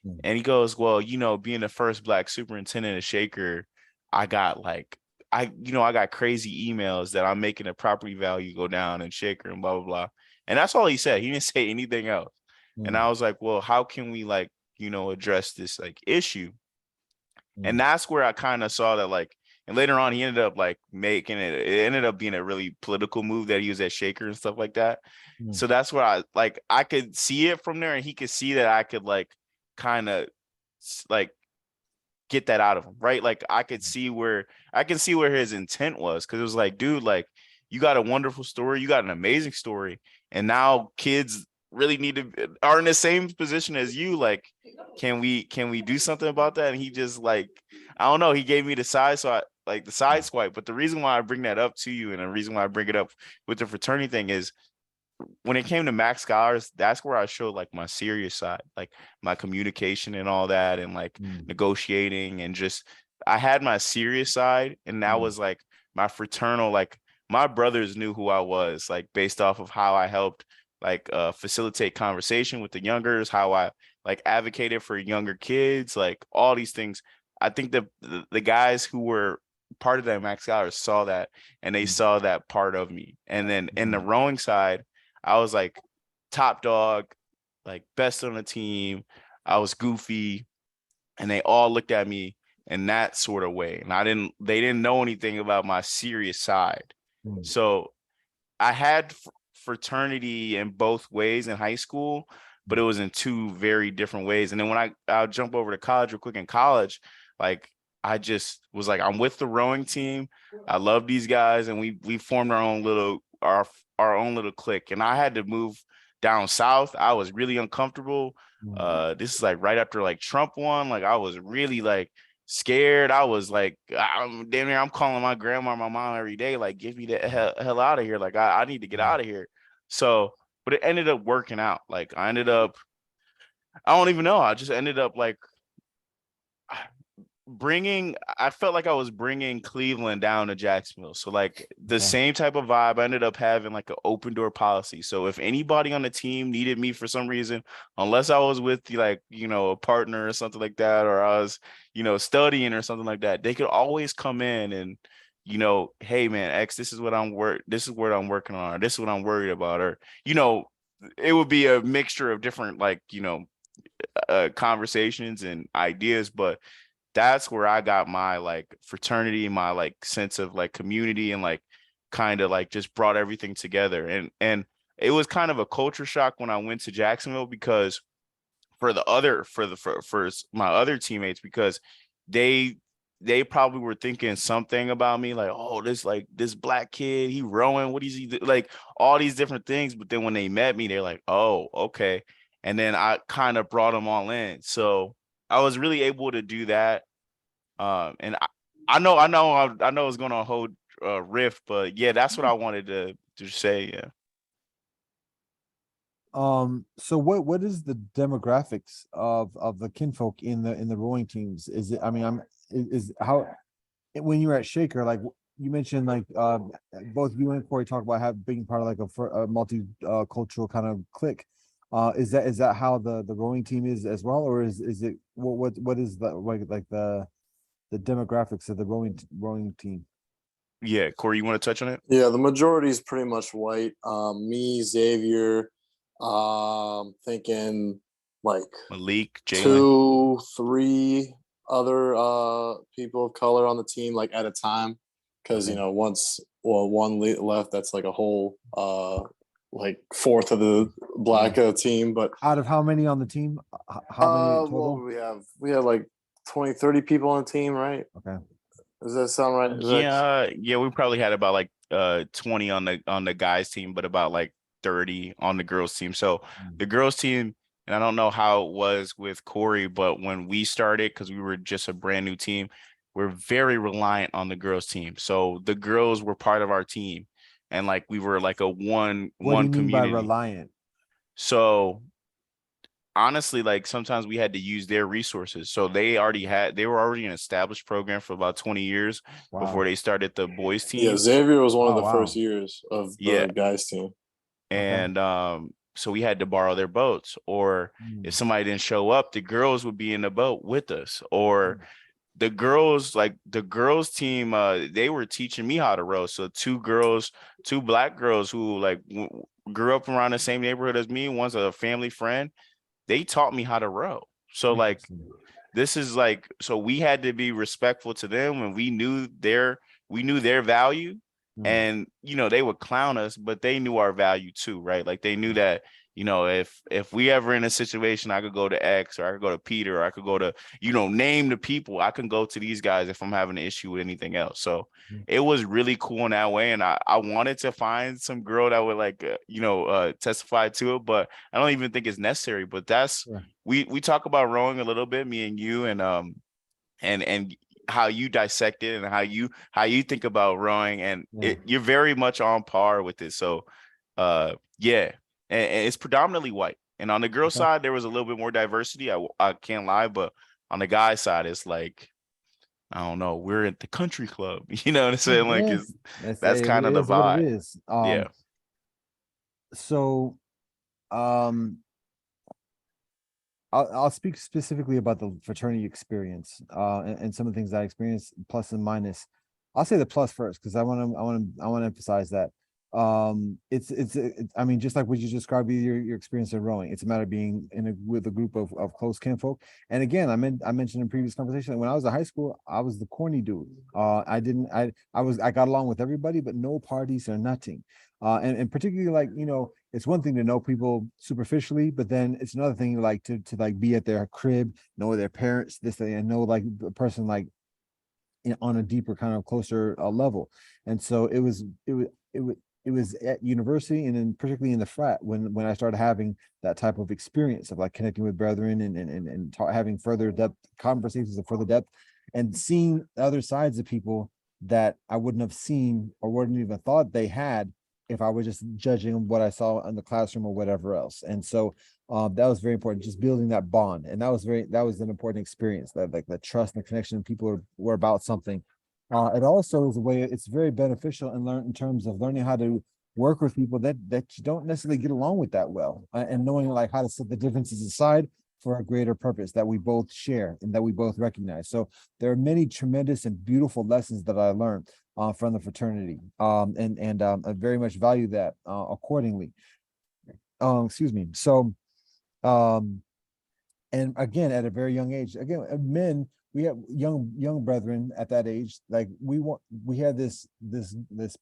And he goes, well, being the first Black superintendent of Shaker, I got like, I got crazy emails that I'm making the property value go down in Shaker and blah, blah, blah. And that's all he said. He didn't say anything else. And I was like, well, how can we like, address this like issue? And that's where I kind of saw that like, and later on he ended up like making it ended up being a really political move that he was at Shaker and stuff like that. So that's where I could see it from there, and he could see that I could like kind of like get that out of him, right? Like I can see where his intent was, because it was like, dude, like you got a wonderful story, you got an amazing story, and now kids really are in the same position as you. Like, can we do something about that? And he just like, I don't know, he gave me the side, so I like the side swipe. But the reason why I bring that up to you, and the reason why I bring it up with the fraternity thing is when it came to Max Scholars, that's where I showed like my serious side, like my communication and all that, and like negotiating and just I had my serious side, and that was like my fraternal, like my brothers knew who I was, like based off of how I helped like facilitate conversation with the youngers, how I like advocated for younger kids, like all these things. I think the guys who were part of that Max Scholars saw that, and they saw that part of me. And then in the rowing side, I was like top dog, like best on the team. I was goofy, and they all looked at me in that sort of way. And they didn't know anything about my serious side. So I had fraternity in both ways in high school, but it was in two very different ways. And then when I'll jump over to college real quick. In college, like I just was like, I'm with the rowing team. I love these guys, and we formed our own little clique. And I had to move down south. I was really uncomfortable. This is like right after like Trump won. Like I was really like scared. I was like, I'm calling my grandma, my mom every day, like, get me the hell out of here. Like I need to get out of here. So, but it ended up working out. Like I don't even know. I just ended up like I felt like I was bringing Cleveland down to Jacksonville. So like the same type of vibe. I ended up having like an open door policy. So if anybody on the team needed me for some reason, unless I was with like, a partner or something like that, or I was, studying or something like that, they could always come in and, hey man, X, this is what I'm working on, or this is what I'm worried about, or, it would be a mixture of different like, conversations and ideas, but that's where I got my like fraternity, my like sense of like community, and like kind of like just brought everything together. And it was kind of a culture shock when I went to Jacksonville, because for my other teammates, because they they probably were thinking something about me, like, oh, this black kid, he rowing, what is he do? Like all these different things. But then when they met me, they're like, oh, okay. And then I kind of brought them all in. So I was really able to do that. And I know it's going to hold riff, but yeah, that's what I wanted to say. Yeah. So what is the demographics of the kinfolk in the rowing teams? Is it, I mean, is how, when you were at Shaker, like you mentioned, like both you and Corey talk about being part of like a multi cultural kind of clique. Is that how the rowing team is as well, or is it what is the like the demographics of the rowing team? Yeah, Corey, you want to touch on it? Yeah, the majority is pretty much white. Me, Xavier, thinking like Malik, Jalen. two, three other people of color on the team, like at a time. Because Okay. once one left, that's like a whole like fourth of the black team. But Out of how many on the team? How many what total? would we have? We had like 20, 30 people on the team, right? Okay. Does that sound right? Yeah, we probably had about like 20 on the guys team, but about like 30 on the girls team. So the girls team, and I don't know how it was with Corey, but when we started, because we were just a brand new team, we're very reliant on the girls team. So the girls were part of our team, and like we were like a What do one you mean by community. reliant? So honestly, like sometimes we had to use their resources. So they were already an established program for about 20 years before Wow. they started the boys Yeah, team. Xavier was one of Oh the first wow. years of Yeah. the guys team. Okay. And so we had to borrow their boats, or if somebody didn't show up, the girls would be in the boat with us, or the girls team, they were teaching me how to row. So two black girls who like grew up around the same neighborhood as me, one's a family friend, they taught me how to row. So like Interesting. this is like, so we had to be respectful to them, and we knew their value. And they would clown us, but they knew our value too, right? Like they knew that, if we ever in a situation, I could go to X, or I could go to Peter, or I could go to, name the people, I can go to these guys if I'm having an issue with anything else. So it was really cool in that way. And I wanted to find some girl that would like testify to it, but I don't even think it's necessary. But that's, Sure. we talk about rowing a little bit, me and you, and how you dissect it, and how you think about rowing, and Yeah. you're very much on par with it. So Yeah, and it's predominantly white. And on the girl Okay. side, there was a little bit more diversity. I can't lie, but on the guy side, it's like I don't know. We're at the country club. You know what I'm saying? Like, Yeah, it's that's that's it kind of the is what it vibe. is. Yeah. So um I'll speak specifically about the fraternity experience, and some of the things I experienced, plus and minus. I'll say the plus first because I want to emphasize that. I mean, just like what you described, your experience in rowing, it's a matter of being with a group of close kinfolk. And again, I mentioned in previous conversation that when I was in high school, I was the corny dude. I didn't I got along with everybody, but no parties or nothing. And particularly like, it's one thing to know people superficially, but then it's another thing like to like be at their crib, know their parents, this thing, and know like the person like on a deeper kind of closer level. And so it was at university, and then particularly in the frat when I started having that type of experience of like connecting with brethren and having further depth conversations of further depth, and seeing other sides of people that I wouldn't have seen or wouldn't even thought they had if I was just judging what I saw in the classroom or whatever else. And so that was very important, just building that bond. And that was an important experience, that like the trust and the connection, people were about something. It also is a way, it's very beneficial and learn in terms of learning how to work with people that you don't necessarily get along with that well, and knowing like how to set the differences aside for a greater purpose that we both share and that we both recognize. So there are many tremendous and beautiful lessons that I learned from the fraternity, and I very much value that accordingly. Excuse me. So, um, and again, at a very young age, again, men, we have young brethren at that age. Like we have this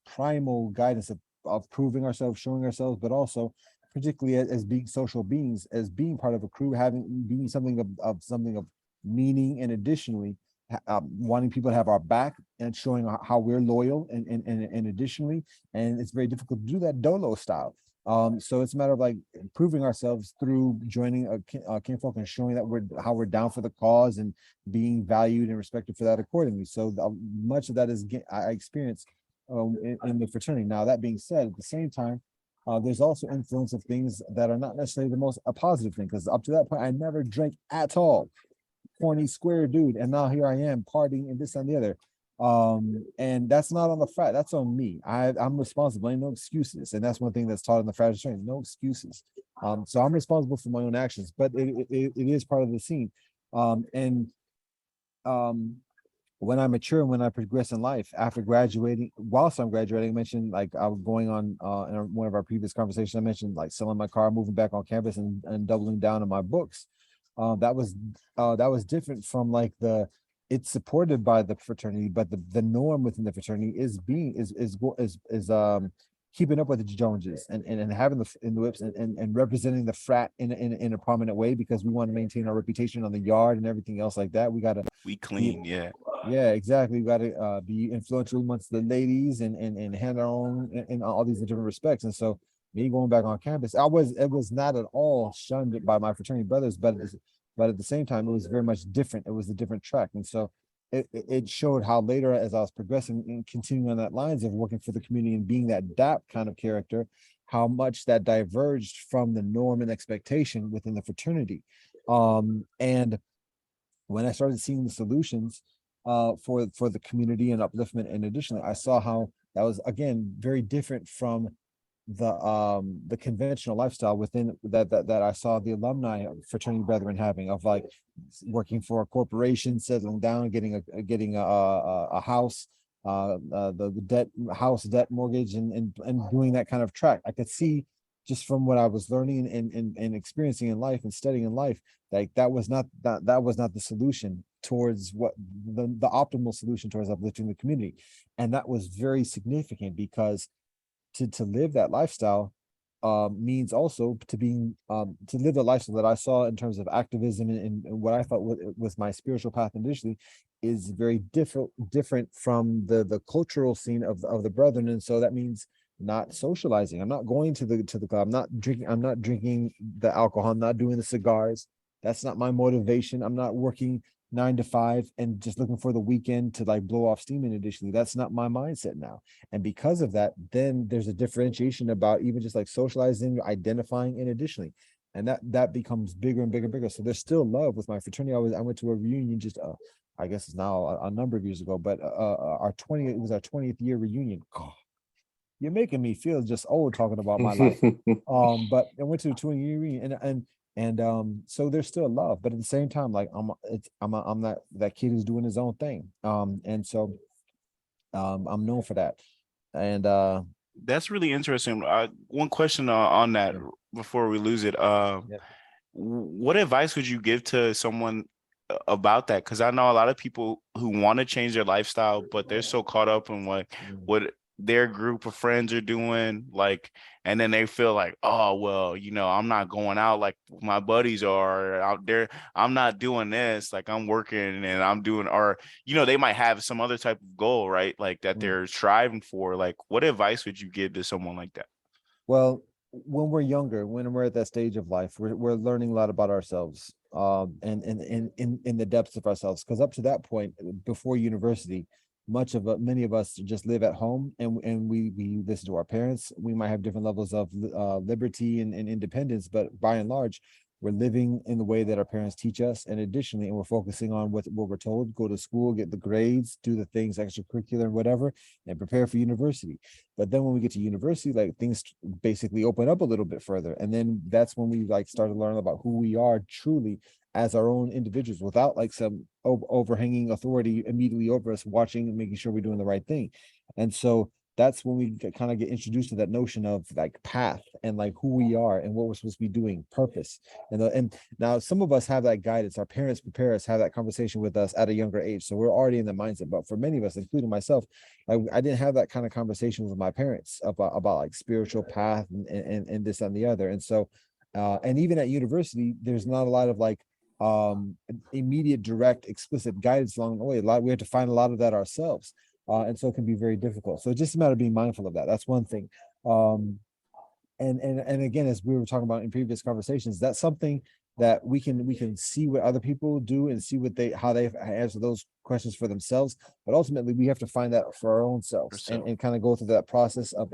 primal guidance of proving ourselves, showing ourselves, but also particularly as being social beings, as being part of a crew, being something of something of meaning, and additionally wanting people to have our back and showing how we're loyal, and additionally, and it's very difficult to do that dolo style. So it's a matter of like improving ourselves through joining a kinfolk and showing that we're down for the cause and being valued and respected for that accordingly. So much of that is I experience in the fraternity. Now that being said, at the same time, there's also influence of things that are not necessarily the most a positive thing, because up to that point I never drank at all, corny square dude, and now here I am partying and this and the other. And that's not on the frat, that's on me. I'm responsible, ain't no excuses. And that's one thing that's taught in the frat training, no excuses. So I'm responsible for my own actions, but it is part of the scene. And um when I mature and when I progress in life after graduating, whilst I'm graduating, I mentioned like I was going on in one of our previous conversations, I mentioned like selling my car, moving back on campus, and doubling down on my books. That was different from like it's supported by the fraternity, but the norm within the fraternity is being is keeping up with the Joneses, and having in the whips, and representing the frat in a prominent way, because we want to maintain our reputation on the yard and everything else like that. We got to We be, clean, yeah. yeah, exactly. We got to be influential amongst the ladies, and hand our own in all these different respects. And so me going back on campus, it was not at all shunned by my fraternity brothers, but at the same time, it was very much different. It was a different track. And so it showed how later, as I was progressing and continuing on that lines of working for the community and being that DAP kind of character, how much that diverged from the norm and expectation within the fraternity. And when I started seeing the solutions for the community and upliftment, and additionally, I saw how that was again very different from the conventional lifestyle within that I saw the alumni fraternity brethren having, of like working for a corporation, settling down, getting a house, the debt mortgage, and doing that kind of track. I could see just from what I was learning and experiencing in life and studying in life, like that was not the solution towards what the optimal solution towards uplifting the community. And that was very significant, because to live that lifestyle means also to live the lifestyle that I saw in terms of activism, and what I thought was my spiritual path initially, is very different from the cultural scene of the brethren. And so that means not socializing. I'm not going to the club. I'm not drinking the alcohol. I'm not doing the cigars. That's not my motivation. I'm not working 9 to 5 and just looking for the weekend to like blow off steam. And additionally, that's not my mindset now. And because of that, then there's a differentiation about even just like socializing, identifying, and additionally, and that becomes bigger and bigger and bigger. So there's still love with my fraternity. I went to a reunion just I guess it's now a number of years ago, but our 20th, it was our 20th year reunion. God, you're making me feel just old talking about my life. But I went to a 20-year reunion, and so there's still love, but at the same time, like I'm that kid who's doing his own thing. And so I'm known for that. And That's really interesting. One question on that yeah, before we lose it. yeah. What advice would you give to someone about that? Because I know a lot of people who want to change their lifestyle, but they're so caught up in Mm. what their group of friends are doing, like, and then they feel like, oh well, I'm not going out like my buddies are out there. I'm not doing this, like I'm working and I'm doing, or they might have some other type of goal, right? Like that Mm. they're striving for. Like, what advice would you give to someone like that? Well, when we're younger, when we're at that stage of life, we're learning a lot about ourselves, and in the depths of ourselves. Because up to that point, before university, many of us just live at home, and we listen to our parents. We might have different levels of liberty and independence, but by and large, we're living in the way that our parents teach us. And additionally, and we're focusing on what we're told: go to school, get the grades, do the things extracurricular, whatever, and prepare for university. But then when we get to university, like things basically open up a little bit further. And then that's when we like start to learn about who we are truly as our own individuals without like some overhanging authority immediately over us watching and making sure we're doing the right thing. And so that's when we kind of get introduced to that notion of like path and like who we are and what we're supposed to be doing, purpose. And now some of us have that guidance. Our parents prepare us, have that conversation with us at a younger age. So we're already in the mindset. But for many of us, including myself, I didn't have that kind of conversation with my parents about like spiritual path and this and the other. And so and even at university, there's not a lot of like immediate, direct, explicit guidance along the way. We have to find a lot of that ourselves. And so it can be very difficult. So it's just a matter of being mindful of that. That's one thing. And again, as we were talking about in previous conversations, that's something that we can see what other people do and see how they answer those questions for themselves. But ultimately, we have to find that for our own selves and kind of go through that process of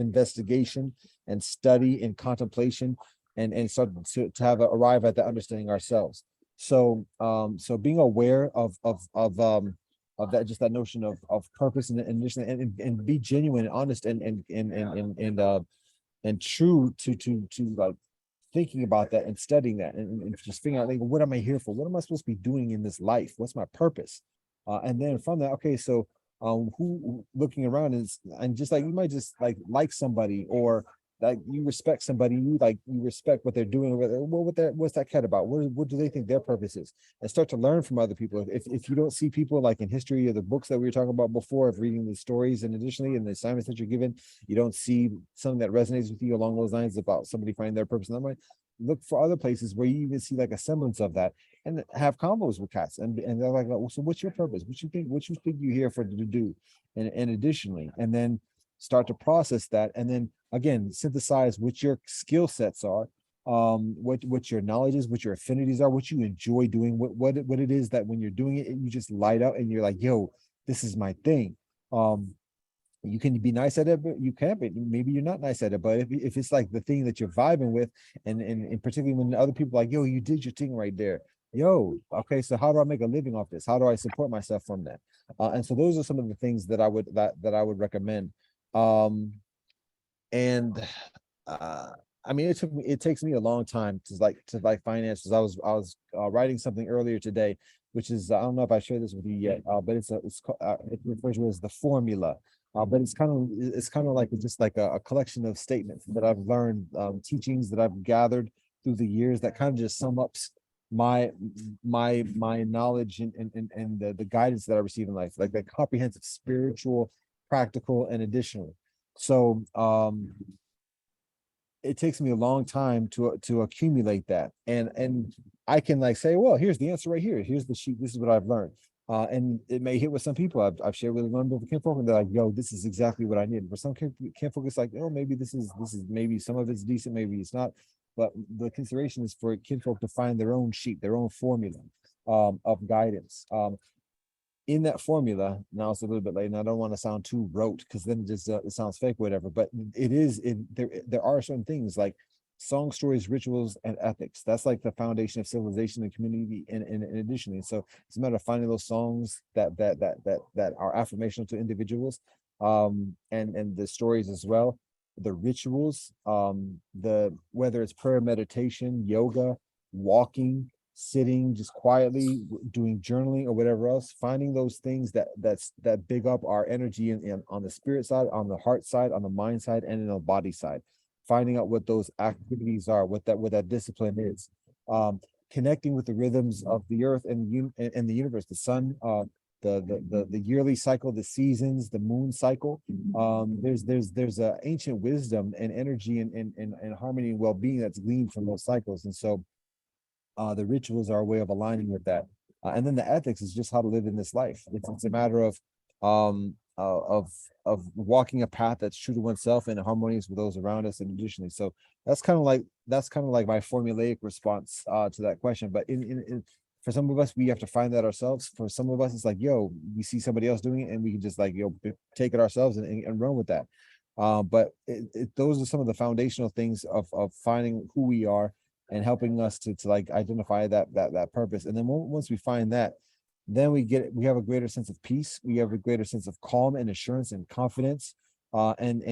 investigation and study and contemplation and start to arrive at that understanding ourselves. So being aware of that, just that notion of purpose and be genuine and honest and true to like thinking about that and studying that and just figuring out like what am I here for? What am I supposed to be doing in this life? What's my purpose? And then from that, okay, so who looking around is and just like you might just like somebody or like you respect somebody, you respect what they're doing, or what's that cat about? What do they think their purpose is? And start to learn from other people. If you don't see people like in history or the books that we were talking about before of reading the stories, and additionally in the assignments that you're given, you don't see something that resonates with you along those lines about somebody finding their purpose in that way. Look for other places where you even see like a semblance of that, and have combos with cats, and they're like, well, so what's your purpose? What you think you're here for to do, and additionally, and then start to process that, and then again synthesize what your skill sets are, what your knowledge is, what your affinities are, what you enjoy doing, what it is that when you're doing it you just light up and you're like, yo, this is my thing. You can be nice at it, but you can't be. Maybe you're not nice at it. But if it's like the thing that you're vibing with, and particularly when other people are like, yo, you did your thing right there. Yo, okay, so how do I make a living off this? How do I support myself from that? And so those are some of the things that I would recommend. Um, and I mean, it takes me a long time to like finances. I was writing something earlier today, which is I don't know if I shared this with you yet, but it refers to as the formula. But it's kind of like just like a collection of statements that I've learned, teachings that I've gathered through the years that kind of just sum up my my knowledge and the guidance that I receive in life, like that comprehensive spiritual, practical, and additional. So it takes me a long time to accumulate that, and I can like say, well, here's the answer right here. Here's the sheet. This is what I've learned. And it may hit with some people. I've shared with a number of kinfolk, and they're like, "Yo, this is exactly what I need." For some kinfolk, it's like, "Oh, maybe this is maybe some of it's decent, maybe it's not." But the consideration is for kinfolk to find their own sheet, their own formula. of guidance. In that formula, now it's a little bit late, and I don't want to sound too rote because then it just it sounds fake, whatever. But there are certain things like song stories, rituals, and ethics. That's like the foundation of civilization and community. And additionally, so it's a matter of finding those songs that are affirmational to individuals, and the stories as well, the rituals, the whether it's prayer, meditation, yoga, walking, sitting just quietly, doing journaling or whatever else, finding those things that big up our energy and on the spirit side, on the heart side, on the mind side, and in the body side, finding out what those activities are, what that discipline is, connecting with the rhythms of the earth and the universe, the sun, the yearly cycle, the seasons, the moon cycle. There's a ancient wisdom and energy and harmony and well-being that's gleaned from those cycles. And so the rituals are a way of aligning with that. And then the ethics is just how to live in this life. It's a matter of walking a path that's true to oneself and harmonious with those around us. And additionally, so that's kind of like my formulaic response to that question. But in for some of us, we have to find that ourselves. For some of us, it's like, yo, we see somebody else doing it, and we can just like, take it ourselves and run with that. But those are some of the foundational things of finding who we are and helping us to like identify that purpose. And then once we find that, then we have a greater sense of peace. We have a greater sense of calm and assurance and confidence. And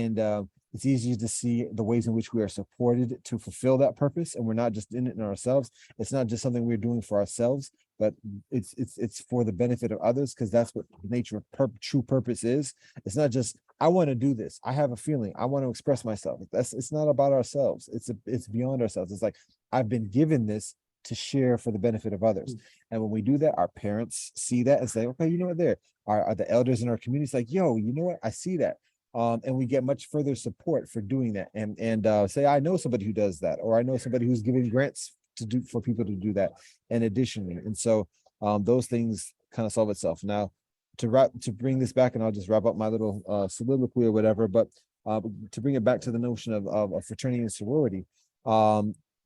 it's easier to see the ways in which we are supported to fulfill that purpose. And we're not just in it in ourselves. It's not just something we're doing for ourselves, but it's for the benefit of others, because that's what the nature of true purpose is. It's not just, I want to do this. I have a feeling. I want to express myself. It's not about ourselves. It's beyond ourselves. It's like, I've been given this to share for the benefit of others. And when we do that, our parents see that and say, okay, you know what, there are the elders in our community. It's like, yo, you know what, I see that. And we get much further support for doing that. And say, I know somebody who does that, or I know somebody who's giving grants to do for people to do that. And additionally, and so those things kind of solve itself. Now, to bring this back, and I'll just wrap up my little soliloquy or whatever, but to bring it back to the notion of fraternity and sorority,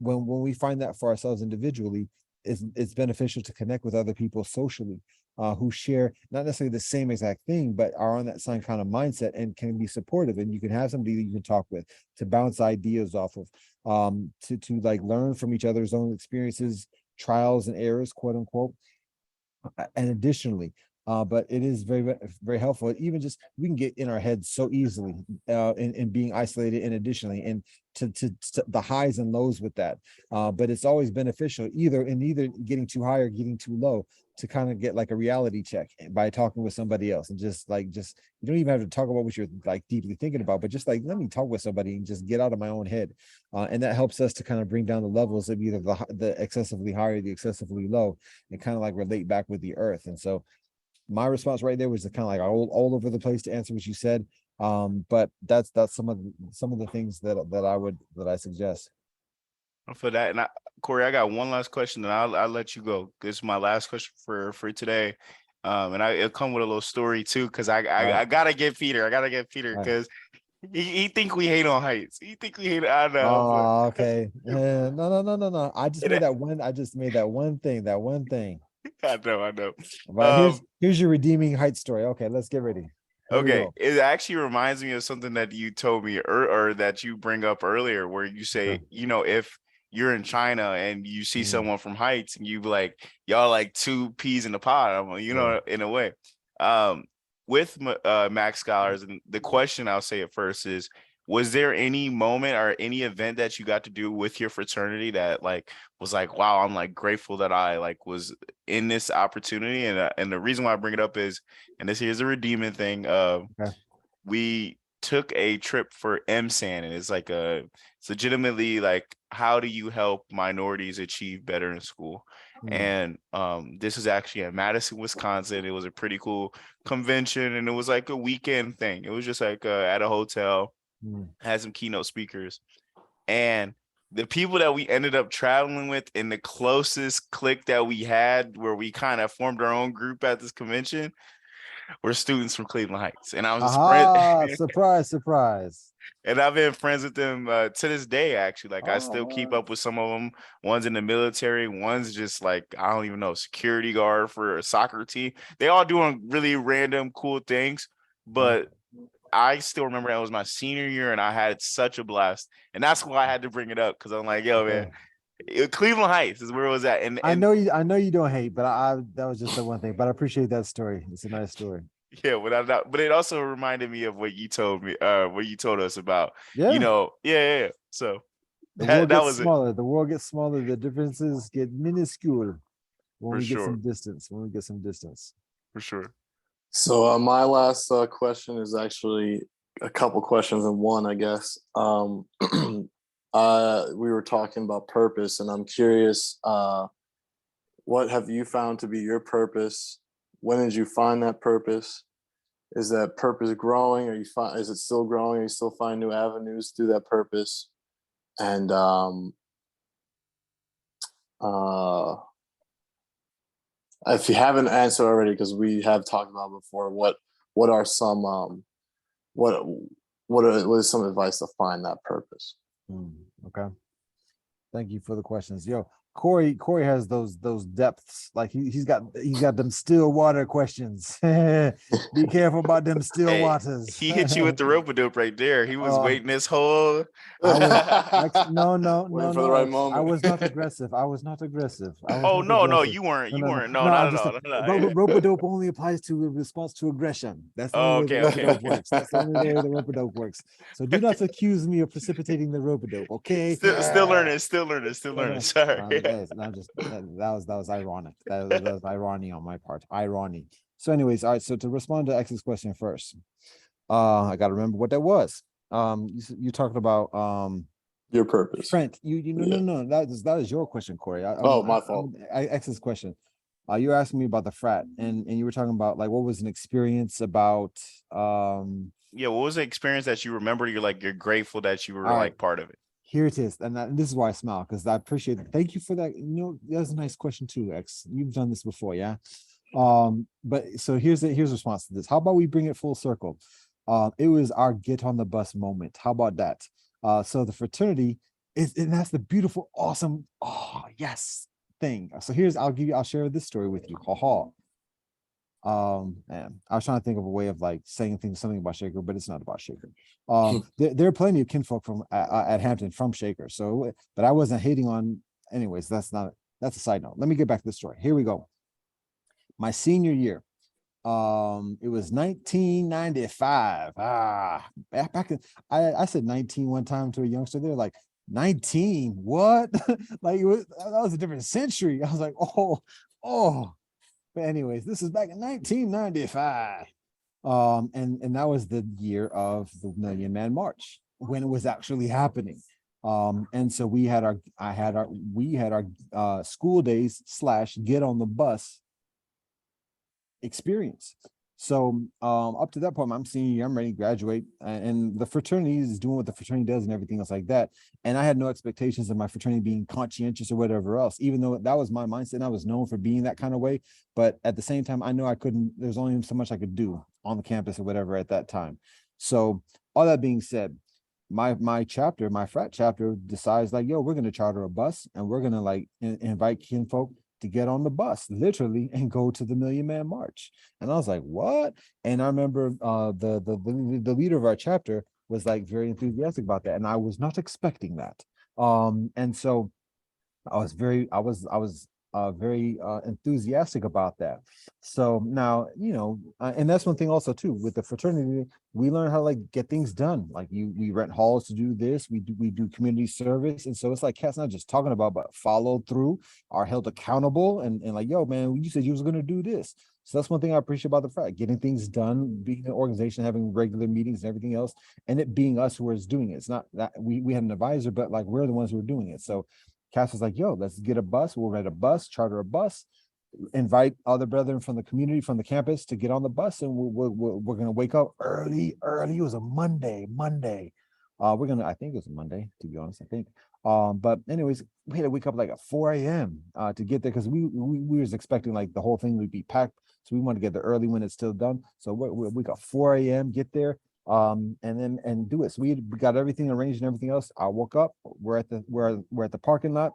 when we find that for ourselves individually, it's beneficial to connect with other people socially, who share not necessarily the same exact thing, but are on that same kind of mindset and can be supportive. And you can have somebody that you can talk with to bounce ideas off of, to like learn from each other's own experiences, trials and errors, quote unquote. And additionally, but it is very, very helpful. Even just, we can get in our heads so easily in being isolated, and additionally, and to the highs and lows with that. But it's always beneficial either getting too high or getting too low, to kind of get like a reality check by talking with somebody else. And just you don't even have to talk about what you're like deeply thinking about, but just like, let me talk with somebody and just get out of my own head. And that helps us to kind of bring down the levels of either the excessively high or the excessively low, and kind of like relate back with the earth. And so my response right there was to kind of like all over the place to answer what you said. But that's some of the things that I suggest. For that. And Corey, I got one last question, and I'll let you go. This is my last question for today. And it'll come with a little story too, because I gotta get Peter. I gotta get Peter because he think we hate on heights. He think we hate. I know. Oh, okay. No. I just made But, that one. I just made that one thing. I know. But here's your redeeming height story. Okay, let's get ready. Here we Okay, go. it actually reminds me of something that you told me or that you bring up earlier, where you say, Okay. if you're in China and you see Mhm. someone from Heights, and you be like, y'all like two peas in a pod, I'm like, Yeah. in a way. Um, with Max Scholars, and the question I'll say at first is, was there any moment or any event that you got to do with your fraternity that like was like, wow, I'm like grateful that I like was in this opportunity? And the reason why I bring it up is, and this here's a redeeming thing. Okay. We took a trip for MSAN, and it's legitimately like, how do you help minorities achieve better in school? Mm. And this is actually in Madison, Wisconsin. It was a pretty cool convention, and it was like a weekend thing. It was just like at a hotel, Mm. had some keynote speakers, and the people that we ended up traveling with in the closest clique that we had, where we kind of formed our own group at this convention, we're students from Cleveland Heights, and I was just friend, Aha! Surprise, surprise. and I've been friends with them to this day. Actually, like I still keep Oh, up with some of them. One's in the military, one's just like I don't even know, security guard for a soccer team. They all doing really random, cool things, but I still remember that was my senior year, and I had such a blast, and that's why I had to bring it up because I'm like, yo, man, okay. Cleveland Heights is where it was at, and I know you don't hate, but I that was just the one thing. But I appreciate that story. It's a nice story. yeah, without a doubt. But it also reminded me of what you told me, what you told us about, Yeah. yeah. So The that world that gets was it smaller. The world gets smaller. The differences get minuscule when for we get sure, some distance. When we get some distance. for sure. So my last question is actually a couple questions in one, I guess. We were talking about purpose, and I'm curious, what have you found to be your purpose? When did you find that purpose? Is that purpose growing? Is it still growing? Are you still finding new avenues through that purpose? And uh, if you haven't answered already, because we have talked about before, what are some what what is some advice to find that purpose? Okay. Thank you for the questions. Yo, Corey has those depths. Like he's got them still water questions. Be careful about them still Hey, waters. he hit you with the rope a dope right there. He was uh, waiting this whole. I was no, Waiting for the no, right I moment. was not aggressive. I was not aggressive. I was Oh not no, no, aggressive. you weren't. No, You no, no, weren't. No, no. not I'm at just all. No. rope dope only applies to a response to aggression. That's the only Oh, way the okay, rope okay, dope okay. works. That's the only way the rope dope works. So do not accuse me of precipitating the rope dope. Okay. Still learning. Still learning. Still No, learning. no, Sorry. not just that was ironic. That was irony on my part. Irony. So, anyways, all right. So to respond to X's question first, I got to remember what that was. You talked about Your purpose. Trent. You no Yeah. no no. That is your question, Corey. Oh, my fault. X's question. You were asking me about the frat, and you were talking about like what was an experience about. Yeah, what was the experience that you remember? You're grateful that you were All right, like part of it. here it is, and this is why I smile because I appreciate it. Thank you for that. You know, that's a nice question too, X. You've done this before, yeah. But so here's the response to this. How about we bring it full circle? It was our get on the bus moment. How about that? So the fraternity is, and that's the beautiful, awesome, oh yes thing. So I'll share this story with you. Ha ha. Man, I was trying to think of a way of like saying something about Shaker, but it's not about Shaker. There are plenty of kinfolk from at Hampton from Shaker. So, but I wasn't hating on. Anyways, that's a side note. Let me get back to the story. Here we go. My senior year. It was 1995. Back in, I said 19 one time to a youngster. They're like, 19, what? Like that was a different century. I was like, oh. But anyways, this is back in 1995. And that was the year of the Million Man March when it was actually happening. And so we had our school days / get on the bus experience. So up to that point, I'm senior year, I'm ready to graduate, and the fraternity is doing what the fraternity does and everything else like that. And I had no expectations of my fraternity being conscientious or whatever else, even though that was my mindset. And I was known for being that kind of way. But at the same time, I know I couldn't, there's only so much I could do on the campus or whatever at that time. So all that being said, my frat chapter decides like, yo, we're going to charter a bus and we're going to like invite kinfolk to get on the bus literally and go to the Million Man March. And I was like, what? And I remember the leader of our chapter was like very enthusiastic about that. And I was not expecting that. And so I was very enthusiastic about that. So now, and that's one thing also too with the fraternity, we learn how to like get things done. Like we rent halls to do this, we do community service. And so it's like cats not just talking about, but followed through, are held accountable and like, yo, man, you said you was gonna do this. So that's one thing I appreciate about the frat, getting things done, being an organization, having regular meetings and everything else, and it being us who is doing it. It's not that we had an advisor, but like we're the ones who are doing it. So Cass was like, yo, let's get a bus. We'll rent a bus, charter a bus, invite other brethren from the community, from the campus to get on the bus. And we're going to wake up early. It was a Monday. I think it was a Monday, to be honest, I think. But anyways, we had to wake up like at 4 a.m. To get there because we was expecting like the whole thing would be packed. So we want to get there early when it's still done. So we got 4 a.m. get there, and do it. So we got everything arranged and everything else. I woke up. We're at the parking lot.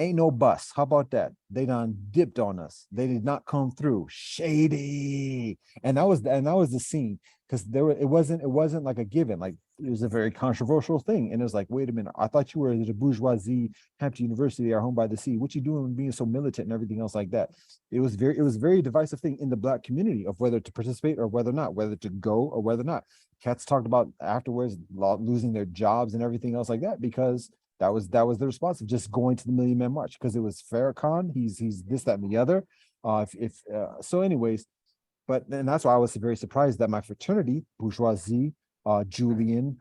Ain't no bus. How about that? They done dipped on us. They did not come through. Shady. And that was the scene, because it wasn't like a given. Like, it was a very controversial thing. And it was like, wait a minute, I thought you were the bourgeoisie, Hampton University, our home by the sea. What you doing being so militant and everything else like that? It was a very divisive thing in the Black community of whether to participate or whether not, whether to go or whether not. Cats talked about afterwards losing their jobs and everything else like that, because that was the response of just going to the Million Man March, because it was Farrakhan. He's this, that, and the other. So anyways, and that's why I was very surprised that my fraternity, bourgeoisie, Julian,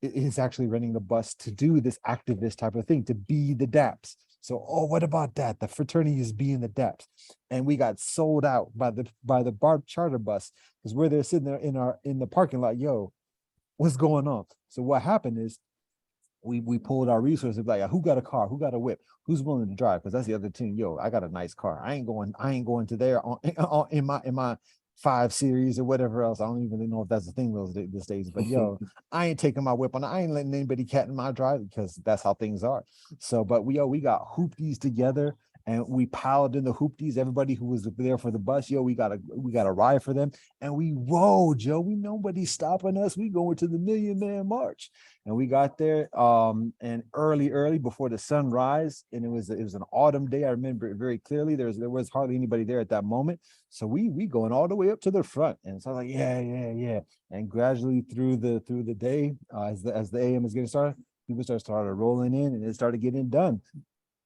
is actually running the bus to do this activist type of thing, to be the DAPs. So, what about that? The fraternity is being the DAPs, and we got sold out by the BART charter bus, because we're there sitting there in the parking lot. Yo, what's going on? So what happened is, we pulled our resources, like, who got a car, who got a whip, who's willing to drive, because that's the other thing. Yo, I got a nice car. I ain't going to there in my 5 Series or whatever else. I don't even know if that's the thing these days. But yo, I ain't taking my whip on. I ain't letting anybody cat in my drive, because that's how things are. So, but we got hoopties together, and we piled in the hoopties. Everybody who was there for the bus, yo, we got a ride for them, and we rode, yo. Nobody's stopping us. We going to the Million Man March, and we got there and early before the sunrise, and it was an autumn day. I remember it very clearly. There was hardly anybody there at that moment, so we going all the way up to the front, and so I was like, yeah, and gradually through the day, as the AM is getting started, people started rolling in, and it started getting done.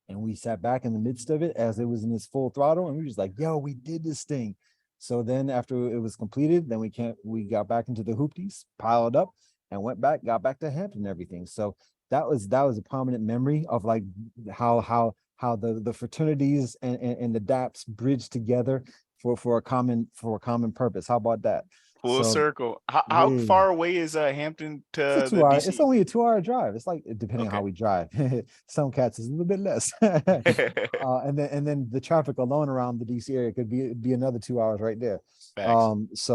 And we sat back in the midst of it as it was in its full throttle, and we were just like, yo, we did this thing. So then after it was completed, then we got back into the hoopties, piled up, and got back to Hampton and everything. So that was a prominent memory of like how the fraternities and the DAPs bridged together for a common purpose. How about that? Full So circle. How yeah. far away is Hampton It's a to 2 the hour. DC? It's only a 2 hour drive. It's like, depending on how Okay. we drive. Some cats is a little bit less. And then the traffic alone around the DC area could be another 2 hours right there. Facts.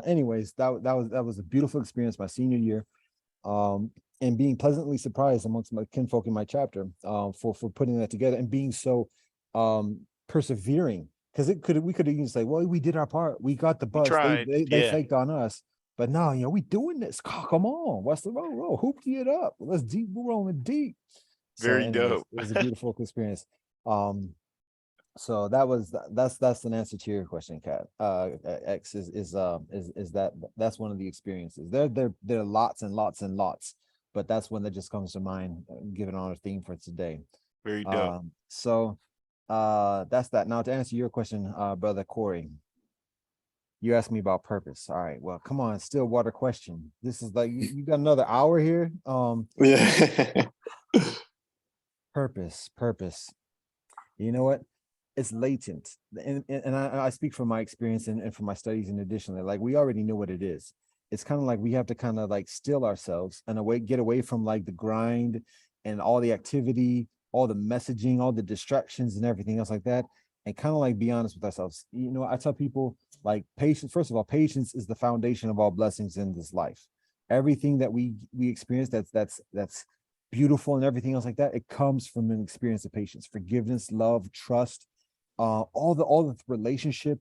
Anyways, that was a beautiful experience my senior year. And being pleasantly surprised amongst my kinfolk in my chapter, for putting that together and being so persevering. Because we could even say, well, we did our part. We got the We bus. tried. They Yeah. faked on us. But no, we doing this. Come on, what's the roll? Hoopty it up. We're rolling deep. So, Very anyways, dope. it was a beautiful experience. So that's an answer to your question, Kat. X is that's one of the experiences. There are lots and lots and lots, but that's one that just comes to mind, given our theme for today. Very dope. So that's that. Now to answer your question, brother Corey. You asked me about purpose. All right. Well, come on, Stillwater question. This is like you got another hour here. Yeah. Purpose. You know what? It's latent, and I speak from my experience and from my studies. And additionally, like, we already know what it is. It's kind of like we have to kind of like still ourselves and get away from like the grind and all the activity, all the messaging, all the distractions and everything else like that, and kind of like be honest with ourselves. I tell people, like, patience. First of all, patience is the foundation of all blessings in this life. Everything that we experience that's beautiful and everything else like that, it comes from an experience of patience, forgiveness, love, trust, all the relationship.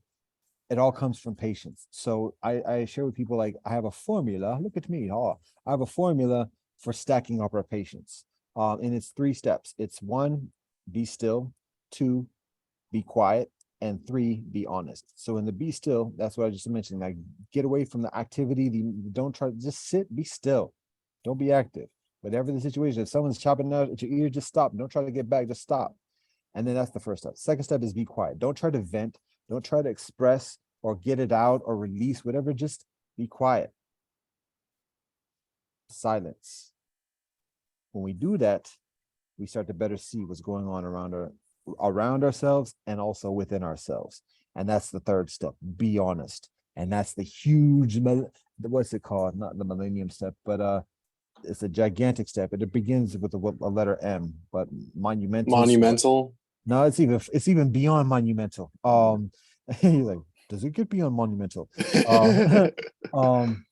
It all comes from patience. So I share with people, like, I have a formula. Look at me. I have a formula for stacking up our patience. And it's 3 steps. It's 1, be still. 2, be quiet. And 3, be honest. So in the be still, that's what I just mentioned. Like, get away from the activity. Don't try to just sit, be still. Don't be active. Whatever the situation, if someone's chopping out at your ear, just stop. Don't try to get back, just stop. And then that's the first step. Second step is be quiet. Don't try to vent. Don't try to express or get it out or release, whatever. Just be quiet. Silence. When we do that, we start to better see what's going on around ourselves and also within ourselves. And that's the third step. Be honest. And that's the huge, what's it called? Not the millennium step, but it's a gigantic step. It begins with a letter M, but monumental. Monumental. No, it's even beyond monumental. He's like, does it get beyond monumental? Uh, um,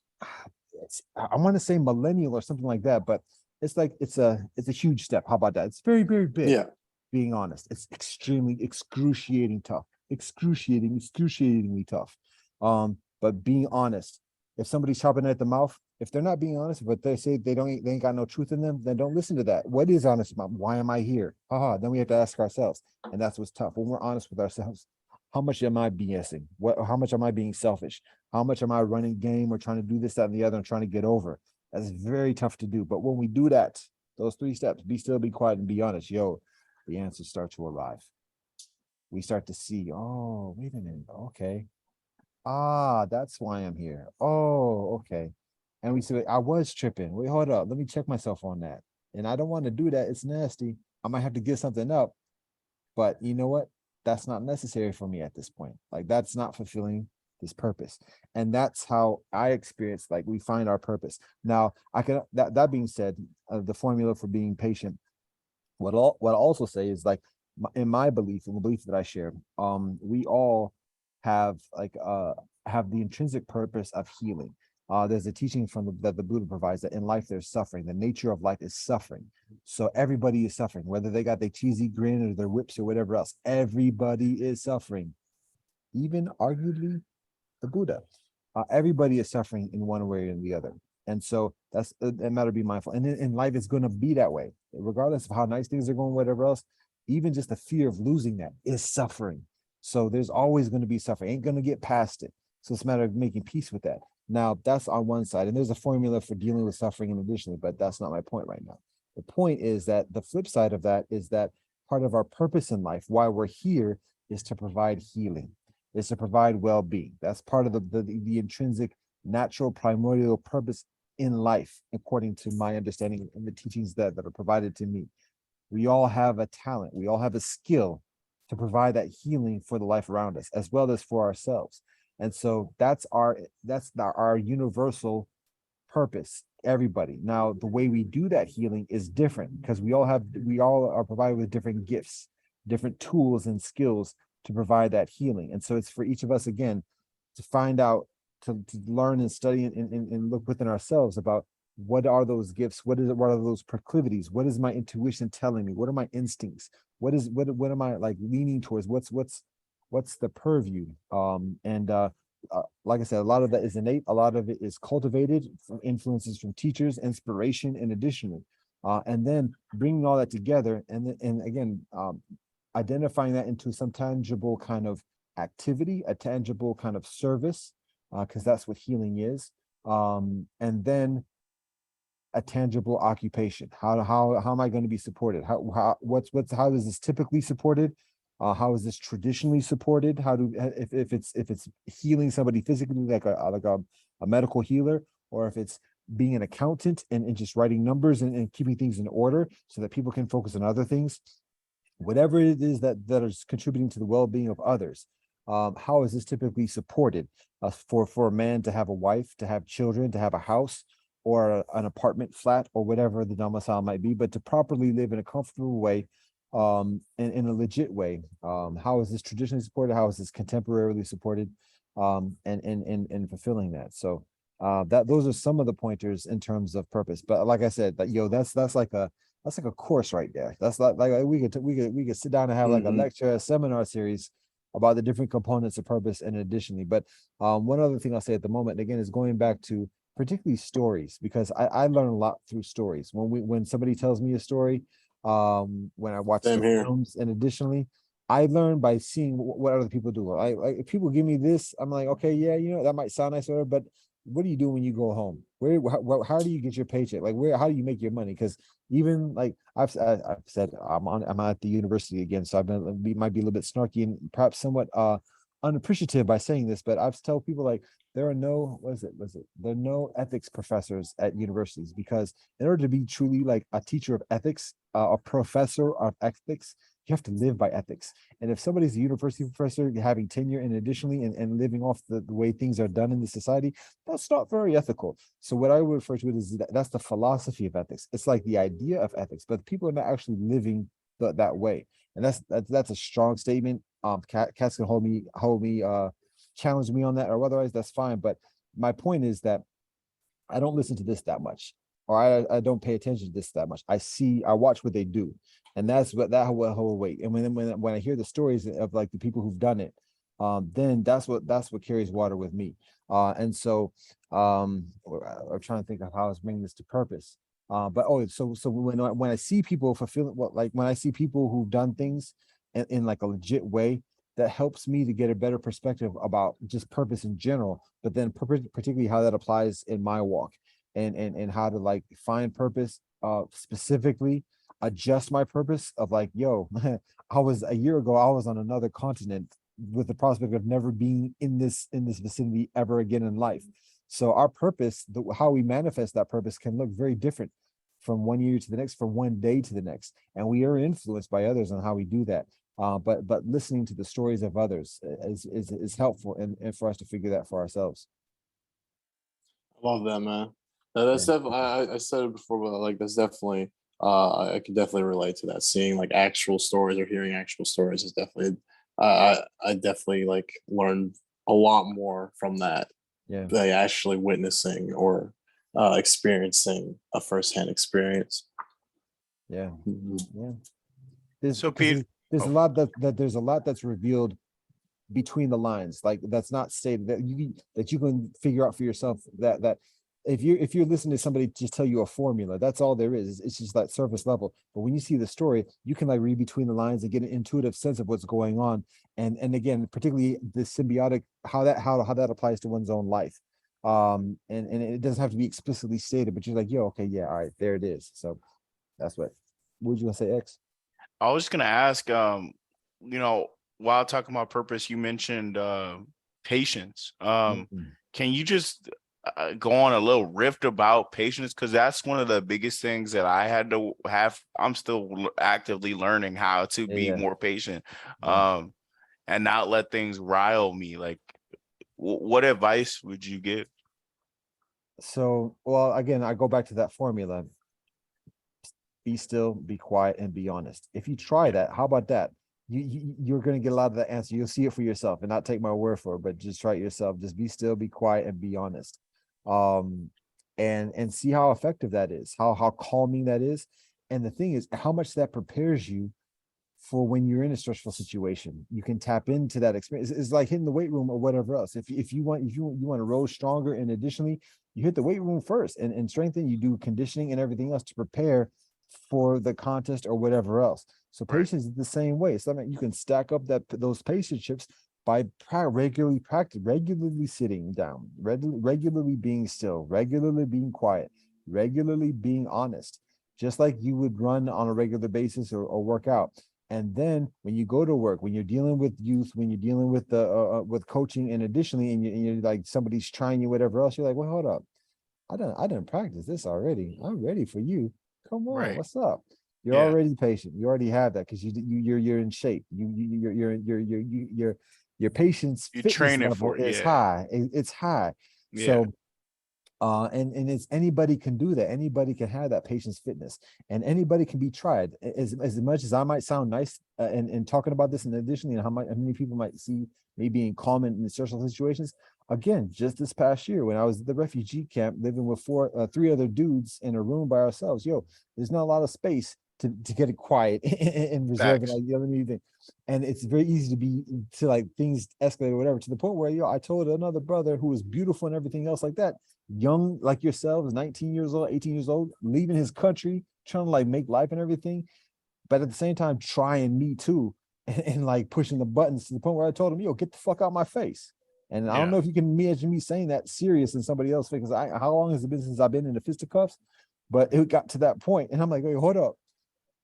I want to say millennial or something like that, but it's like it's a huge step. How about that? It's very, very big. Yeah. Being honest, it's extremely excruciating tough, excruciatingly tough. But being honest, if somebody's chopping at the mouth, if they're not being honest, but they say they ain't got no truth in them, then don't listen to that. What is honest about? Why am I here? Haha. Then we have to ask ourselves, and that's what's tough when we're honest with ourselves. How much am I BSing? How much am I being selfish? How much am I running game or trying to do this, that, and the other and trying to get over? That's very tough to do. But when we do that, those 3 steps, be still, be quiet, and be honest, yo, the answers start to arrive. We start to see, oh, wait a minute. Okay. Ah, that's why I'm here. Oh, okay. And we say, I was tripping. Wait, hold up. Let me check myself on that. And I don't want to do that. It's nasty. I might have to give something up. But you know what? That's not necessary for me at this point. Like, that's not fulfilling this purpose. And that's how I experience, like, we find our purpose. Now, I can, that being said, the formula for being patient, what I also say is, like, in my belief, in the belief that I share, we all have have the intrinsic purpose of healing. There's a teaching from that the Buddha provides that in life there's suffering. The nature of life is suffering. So everybody is suffering, whether they got their cheesy grin or their whips or whatever else. Everybody is suffering. Even arguably the Buddha. Everybody is suffering in one way or the other. And so that's a matter to be mindful. And in life, it's going to be that way, regardless of how nice things are going, whatever else. Even just the fear of losing that is suffering. So there's always going to be suffering. Ain't going to get past it. So it's a matter of making peace with that. Now, that's on one side. And there's a formula for dealing with suffering additionally, but that's not my point right now. The point is that the flip side of that is that part of our purpose in life, why we're here, is to provide healing, is to provide well-being. That's part of the intrinsic, natural, primordial purpose in life, according to my understanding and the teachings that are provided to me. We all have a talent, we all have a skill to provide that healing for the life around us, as well as for ourselves. And so that's our universal purpose, everybody. Now, the way we do that healing is different because we all are provided with different gifts, different tools and skills to provide that healing. And so it's for each of us, again, to find out, to learn and study and look within ourselves about what are those gifts, what are those proclivities, what is my intuition telling me, what are my instincts, what am I like leaning towards, what's the purview. Like I said, a lot of that is innate, a lot of it is cultivated from influences from teachers, inspiration, and additionally, and then bringing all that together, and again, identifying that into some tangible kind of activity, a tangible kind of service, because that's what healing is, and then a tangible occupation. How am I going to be supported? How is this typically supported? How is this traditionally supported? How do if it's healing somebody physically, like a medical healer, or if it's being an accountant and just writing numbers and keeping things in order so that people can focus on other things, whatever it is that is contributing to the well-being of others. How is this typically supported? For a man to have a wife, to have children, to have a house, or an apartment flat, or whatever the domicile might be, but to properly live in a comfortable way, in a legit way. How is this traditionally supported? How is this contemporarily supported? And fulfilling that. So those are some of the pointers in terms of purpose. But like I said, that's like a course right there. That's like we could sit down and have like a lecture, a seminar series about the different components of purpose and additionally. But one other thing I'll say at the moment, and again, is going back to particularly stories, because I learn a lot through stories. When somebody tells me a story, when I watch the films, and additionally, I learn by seeing what other people do. Like if people give me this, I'm like, okay, yeah, that might sound nice, or but what do you do when you go home? How do you get your paycheck? Like how do you make your money? Because even like I've said, I'm at the university again, so might be a little bit snarky and perhaps somewhat unappreciative by saying this, but I've told people, like, there are no there are no ethics professors at universities, because in order to be truly like a teacher of ethics, a professor of ethics, you have to live by ethics. And if somebody's a university professor having tenure and additionally and living off the way things are done in the society, that's not very ethical. So what I would refer to it is that's the philosophy of ethics. It's like the idea of ethics, but people are not actually living that way. And that's a strong statement. Cats can challenge me on that, or otherwise that's fine. But my point is that I don't listen to this that much, or I don't pay attention to this that much. I watch what they do, and that's what that whole weight. And when I hear the stories of like the people who've done it, then that's what carries water with me. And so I'm trying to think of how I was bringing this to purpose. But so when I see people fulfilling when I see people who've done things in like a legit way, that helps me to get a better perspective about just purpose in general, but then particularly how that applies in my walk, and how to like find purpose, specifically adjust my purpose of like, yo, a year ago, I was on another continent with the prospect of never being in this vicinity ever again in life. So our purpose, how we manifest that purpose, can look very different from one year to the next, from one day to the next, and we are influenced by others on how we do that. But listening to the stories of others is helpful, and for us to figure that for ourselves. I love that, man. That's Yeah. definitely. I said it before, but like that's definitely. I can definitely relate to that. Seeing like actual stories or hearing actual stories is definitely. I definitely like learned a lot more from that. Yeah. Like actually witnessing or experiencing a firsthand experience. Yeah. Mhm. Yeah. So Pete, There's oh, a lot there's a lot that's revealed between the lines, like that's not stated, that you can figure out for yourself, that if you're listening to somebody just tell you a formula, that's all there is. It's just that surface level. But when you see the story, you can like read between the lines and get an intuitive sense of what's going on. And again, particularly the symbiotic, how that applies to one's own life. And it doesn't have to be explicitly stated, but you're like, yo, okay, yeah, all right, there it is. So that's what would you want to say, X? I was just gonna ask, while talking about purpose, you mentioned patience. Mhm. Can you just go on a little riff about patience? Because that's one of the biggest things that I had to have. I'm still actively learning how to Yeah, be yeah, more patient, yeah. and not let things rile me. Like, what advice would you give? So, well, again, I go back to that formula: be still, be quiet, and be honest. If you try Yeah, that, how about that? You're going to get a lot of the answer. You'll see it for yourself, and not take my word for it, but just try it yourself. Just be still, be quiet, and be honest. Um, and see how effective that is, how calming that is. And the thing is, how much that prepares you for when you're in a stressful situation. You can tap into that experience. It's like hitting the weight room or whatever else. If you want to roll stronger, and additionally, you hit the weight room first and strengthen. You do conditioning and everything else to prepare for the contest or whatever else. So right. patience is the same way. So I mean, you can stack up those patience chips by regularly sitting down, regularly being still, regularly being quiet, regularly being honest, just like you would run on a regular basis, or work out. And then when you go to work, when you're dealing with youth, when you're dealing with the with coaching, and additionally, and you're like somebody's trying you, whatever else, you're like, well, hold up, I didn't practice this already. I'm ready for you. Come on, Right. what's up? You're Yeah. already patient. You already have that because you're in shape. Your patience You fitness train it level for it. is Yeah. high. It's high. Yeah. So and it's anybody can do that. Anybody can have that patience fitness, and anybody can be tried. As much as I might sound nice and talking about this, and additionally, how many people might see me being calm in social situations. Again, just this past year when I was at the refugee camp living with three other dudes in a room by ourselves, yo, there's not a lot of space to get it quiet and reserve, and Facts. like, you know, anything. And it's very easy to like things escalate or whatever, to the point where, yo, I told another brother who was beautiful and everything else like that, young like yourselves, 19 years old, 18 years old, leaving his country, trying to like make life and everything, but at the same time trying me too, and like pushing the buttons, to the point where I told him, yo, get the fuck out my face. And I don't Yeah. know if you can imagine me saying that serious in somebody else, because how long has it been since I've been in the fisticuffs? But it got to that point, and I'm like, wait, hold up.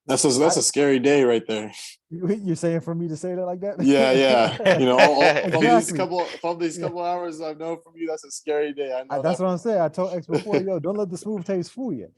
That's a scary day right there. You're saying for me to say that like Yeah, yeah. that? You know, Exactly. from these Yeah. couple hours I've known from you, that's a scary day. I know That's that what for I'm saying. I told X before, sure. yo, don't let the smooth taste fool you.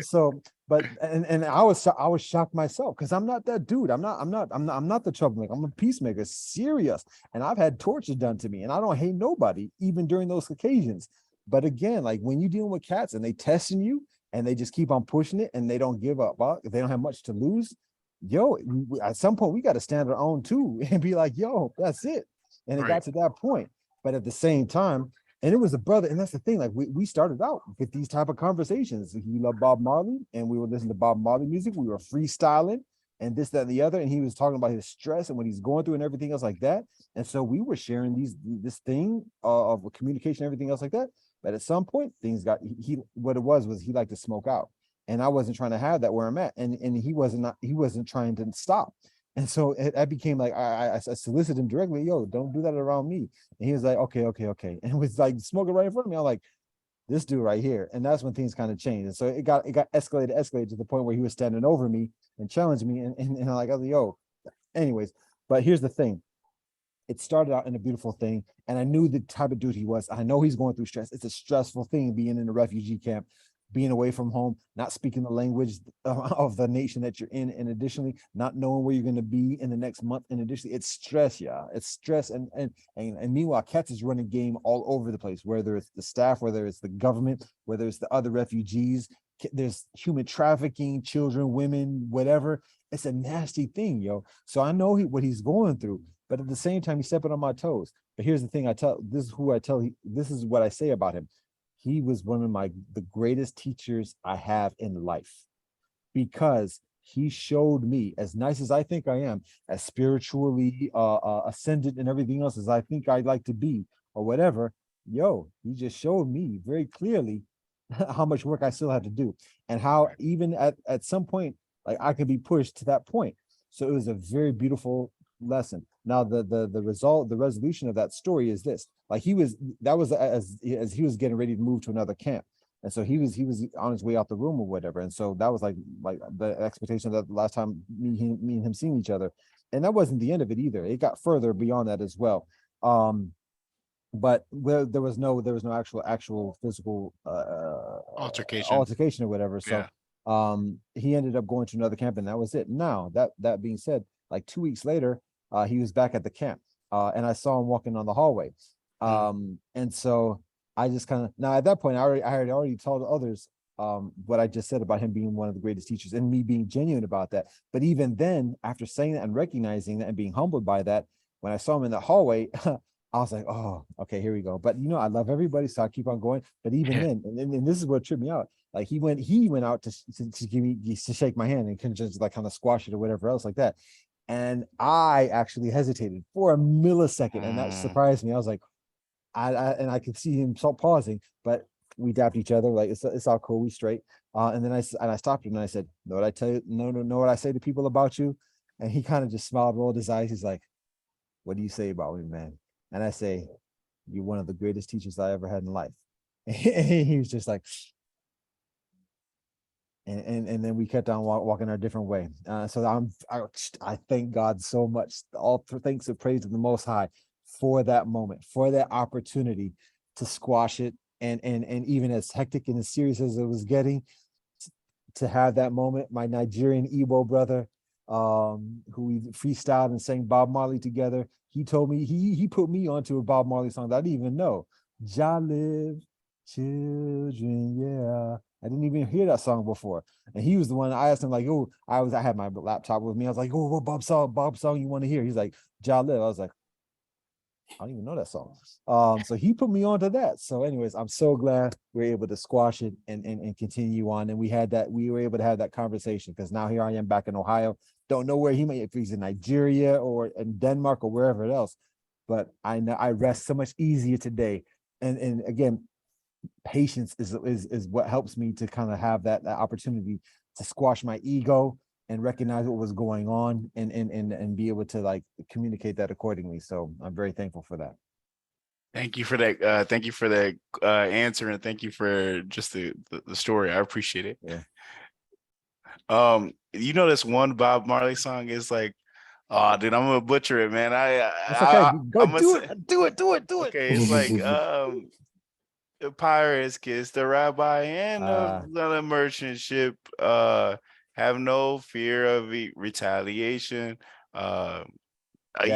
So, but and I was shocked myself, because I'm not that dude. I'm not the troublemaker. I'm a peacemaker, serious. And I've had torture done to me, and I don't hate nobody, even during those occasions. But again, like when you're dealing with cats and they testing you, and they just keep on pushing it, and they don't give up, they don't have much to lose. yo, at some point we got to stand our own too and be like, yo, that's it. And it Right. got to that point. But at the same time, and it was a brother, and that's the thing. Like we started out with these type of conversations. He loved Bob Marley, and we would listen to Bob Marley music. We were freestyling and this, that, and the other. And he was talking about his stress and what he's going through and everything else like that. And so we were sharing this thing of communication, everything else like that. But at some point, things got he what it was he liked to smoke out. And I wasn't trying to have that where I'm at. And he wasn't trying to stop. And so that became like I solicited him directly, yo, don't do that around me. And he was like, okay, okay, okay. And it was like smoking right in front of me. I'm like, this dude right here. And that's when things kind of changed. And so it got escalated to the point where he was standing over me and challenged me. And I'm like, I was like, yo, anyways. But here's the thing. It started out in a beautiful thing. And I knew the type of dude he was. I know he's going through stress. It's a stressful thing being in a refugee camp, being away from home, not speaking the language of the nation that you're in, and additionally, not knowing where you're going to be in the next month. And additionally, it's stress, yeah, it's stress. And meanwhile, Cats is running game all over the place, whether it's the staff, whether it's the government, whether it's the other refugees. There's human trafficking, children, women, whatever. It's a nasty thing, yo. So I know what he's going through, but at the same time, he's stepping on my toes. But here's the thing: this is what I say about him. He was one of the greatest teachers I have in life, because he showed me, as nice as I think I am, as spiritually ascendant and everything else as I think I'd like to be or whatever. Yo, he just showed me very clearly how much work I still have to do, and how even at some point, like, I could be pushed to that point. So it was a very beautiful lesson. Now the resolution of that story is this: like, that was as he was getting ready to move to another camp, and so he was on his way out the room or whatever. And so that was like the expectation that the last time me and him seeing each other, and that wasn't the end of it either. It got further beyond that as well. But there was no actual physical altercation or whatever. So he ended up going to another camp, and that was it. Now that being said, like 2 weeks later, he was back at the camp, and I saw him walking on the hallway. And so I just kind of, now at that point, I had already told others what I just said about him being one of the greatest teachers and me being genuine about that. But even then, after saying that and recognizing that and being humbled by that, when I saw him in the hallway, I was like, oh, okay, here we go. But I love everybody, so I keep on going. But even then, and this is what tripped me out. Like, he went out to give me, to shake my hand and couldn't just like kind of squash it or whatever else like that. And I actually hesitated for a millisecond, and that surprised me. I was like, I could see him pausing, but we dapped each other like it's all cool, we straight. And then I stopped him and I said, know what I tell you? Know what I say to people about you? And he kind of just smiled, rolled his eyes. He's like, what do you say about me, man? And I say, you're one of the greatest teachers I ever had in life. And he was just like, and then we kept on walking our different way. So I thank God so much. All thanks and praise to the Most High for that moment, for that opportunity to squash it, and even as hectic and as serious as it was getting, to have that moment. My Nigerian Igbo brother, who we freestyled and sang Bob Marley together, he told me he put me onto a Bob Marley song that I didn't even know. Jah live, children, yeah. I didn't even hear that song before. And he was the one. I asked him, like, oh, I had my laptop with me. I was like, oh, what Bob song you want to hear? He's like, Jah live. I was like, I don't even know that song. So he put me onto that. So anyways, I'm so glad we were able to squash it and continue on. And we were able to have that conversation, because now here I am back in Ohio. Don't know where if he's in Nigeria or in Denmark or wherever else. But I know I rest so much easier today. And again, patience is what helps me to kind of have that opportunity to squash my ego and recognize what was going on and be able to like communicate that accordingly. So I'm very thankful for that. Thank you for that. Thank you for that answer, and thank you for just the story. I appreciate it. Yeah. This one Bob Marley song is like, oh, dude, I'm gonna butcher it, man. That's okay. Go do it. Okay, it's like the pirates kiss the rabbi and the merchant ship. Have no fear of retaliation. Yes.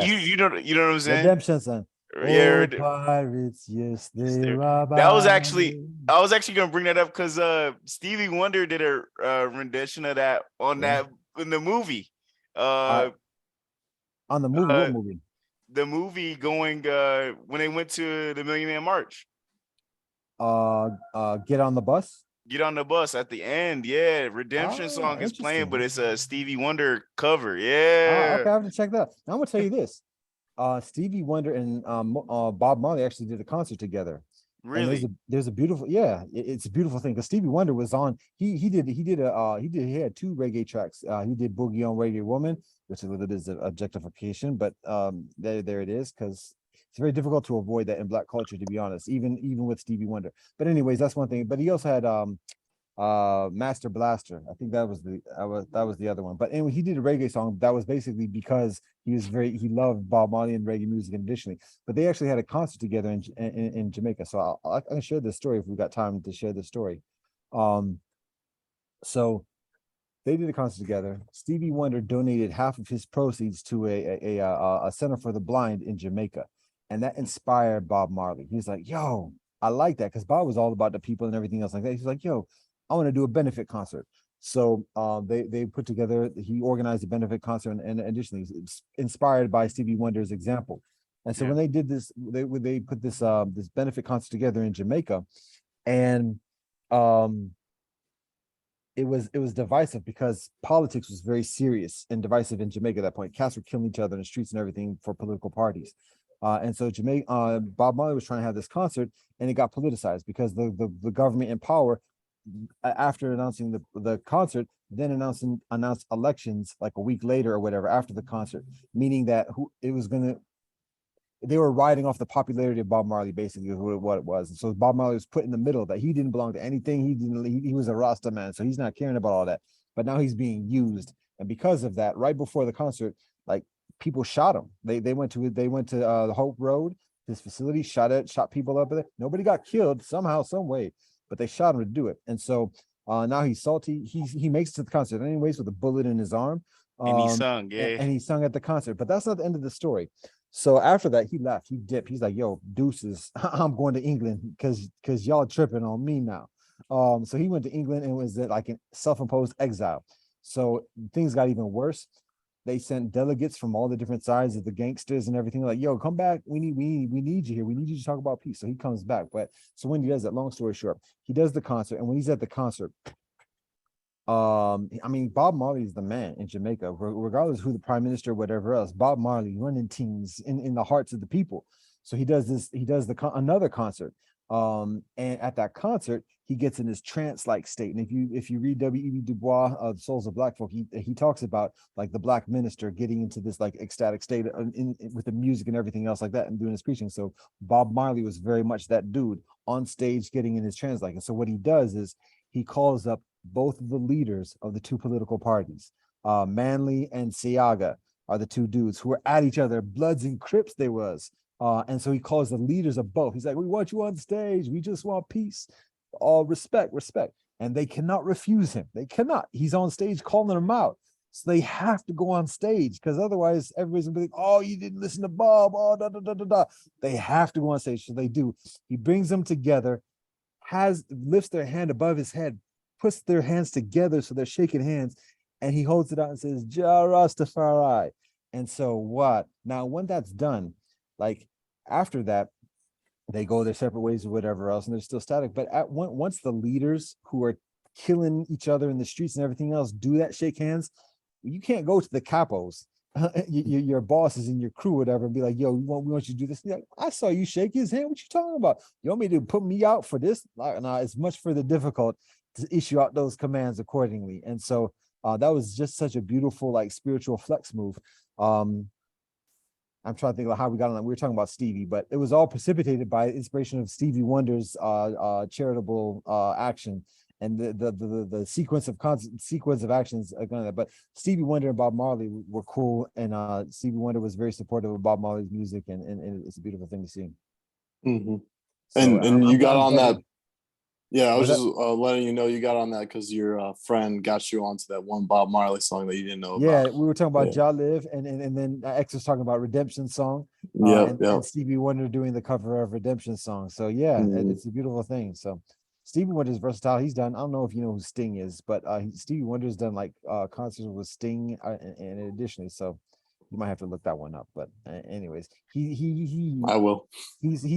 You know what I'm saying? Redemption, son. Yeah, pirates, yes, they rob. I was actually gonna bring that up because Stevie Wonder did a rendition of that on that in the movie. I Uh, on the movie, uh, what movie? the movie going when they went to the Million Man March. Get on the bus. Get on the bus at the end. Yeah, Redemption Oh, song is playing, interesting. but it's a Stevie Wonder cover. Okay, Yeah, I have to check that out. Now I'm gonna tell you this. Stevie Wonder and Bob Marley actually did a concert together. And really. there's a beautiful, yeah, it's a beautiful thing because Stevie Wonder was on. He had two reggae tracks. He did Boogie on Reggae Woman, which is a little bit of objectification, but there it is, because it's very difficult to avoid that in black culture, to be honest, even with Stevie Wonder. But anyways, that's one thing. But he also had Master Blaster. I think that was the other one. But anyway, he did a reggae song that was basically because he loved Bob Marley and reggae music additionally. But they actually had a concert together in Jamaica. So I can share this story if we got time to share the story. Um, so they did a concert together. Stevie Wonder donated half of his proceeds to a center for the blind in Jamaica, and that inspired Bob Marley. He's like, "Yo, I like that," because Bob was all about the people and everything else like that. He's like, "Yo, I want to do a benefit concert." So they put together. He organized a benefit concert, and additionally, inspired by Stevie Wonder's example. And so Yeah. when they did this, they put this benefit concert together in Jamaica, and um it was divisive because politics was very serious and divisive in Jamaica at that point. Cats were killing each other in the streets and everything for political parties. And so Bob Marley was trying to have this concert, and it got politicized because the government in power, after announcing the concert, then announced elections like a week later or whatever after the concert, meaning that they were riding off the popularity of Bob Marley, basically, is what it was. And so Bob Marley was put in the middle, that he didn't belong to anything. He was a Rasta man, so he's not caring about all that. But now he's being used, and because of that, right before the concert, like, people shot him. They went to the Hope Road, this facility, shot people up there. Nobody got killed somehow, some way, but they shot him to do it. And so now he's salty. He makes it to the concert anyways with a bullet in his arm. And he sung, yeah. And he sung at the concert, but that's not the end of the story. So after that, he left. He dipped. He's like, "Yo, deuces, I'm going to England because y'all tripping on me now." So he went to England and was like in self-imposed exile. So things got even worse. They sent delegates from all the different sides of the gangsters and everything. Like, "Yo, come back. We need you here. We need you to talk about peace." So he comes back. But so when he does that, long story short, he does the concert, and when he's at the concert, I mean, Bob Marley is the man in Jamaica, regardless who the prime minister, whatever else. Bob Marley running things in the hearts of the people. So he does another concert. And at that concert, he gets in this trance-like state. And if you read W.E.B. Du Bois, The Souls of Black Folk, he talks about like the black minister getting into this like ecstatic state with the music and everything else like that and doing his preaching. So Bob Marley was very much that dude on stage getting in his trance like. And so what he does is he calls up both of the leaders of the two political parties. Manley and Seaga are the two dudes who were at each other, Bloods and Crips they was. And so he calls the leaders of both. He's like, "We want you on stage. We just want peace. All respect. And they cannot refuse him. They cannot. He's on stage calling them out. So they have to go on stage because otherwise everybody's gonna be like, "Oh, you didn't listen to Bob. Oh, da, da, da, da, da." They have to go on stage. So they do. He brings them together, lifts their hand above his head, puts their hands together so they're shaking hands, and he holds it out and says, "Jah Rastafari." And so what? Now, when that's done, like after that, they go their separate ways or whatever else, and they're still static. But once the leaders who are killing each other in the streets and everything else do that, shake hands, you can't go to the capos, your bosses and your crew, whatever, and be like, "Yo, we want you to do this." Like, "I saw you shake his hand. What you talking about? You want me to put me out for this?" Like, nah, it's much further difficult to issue out those commands accordingly. And so that was just such a beautiful, like, spiritual flex move. I'm trying to think about how we got on that. We were talking about Stevie, but it was all precipitated by inspiration of Stevie Wonder's charitable action and the sequence of actions are going to. But Stevie Wonder and Bob Marley were cool, and Stevie Wonder was very supportive of Bob Marley's music, and it's a beautiful thing to see. Mm-hmm. So And you got I'm on glad that. Yeah, I was that, just letting you know you got on that because your friend got you onto that one Bob Marley song that you didn't know yeah, about. we were talking about Yeah. Ja Live, and then X was talking about Redemption song, Yep. and Stevie Wonder doing the cover of Redemption song. So yeah, Mhm. it's a beautiful thing. So Stevie Wonder's versatile. He's done. I don't know if you know who Sting is, but Stevie Wonder's done like concerts with Sting, and additionally, so you might have to look that one up. But anyways, I will. and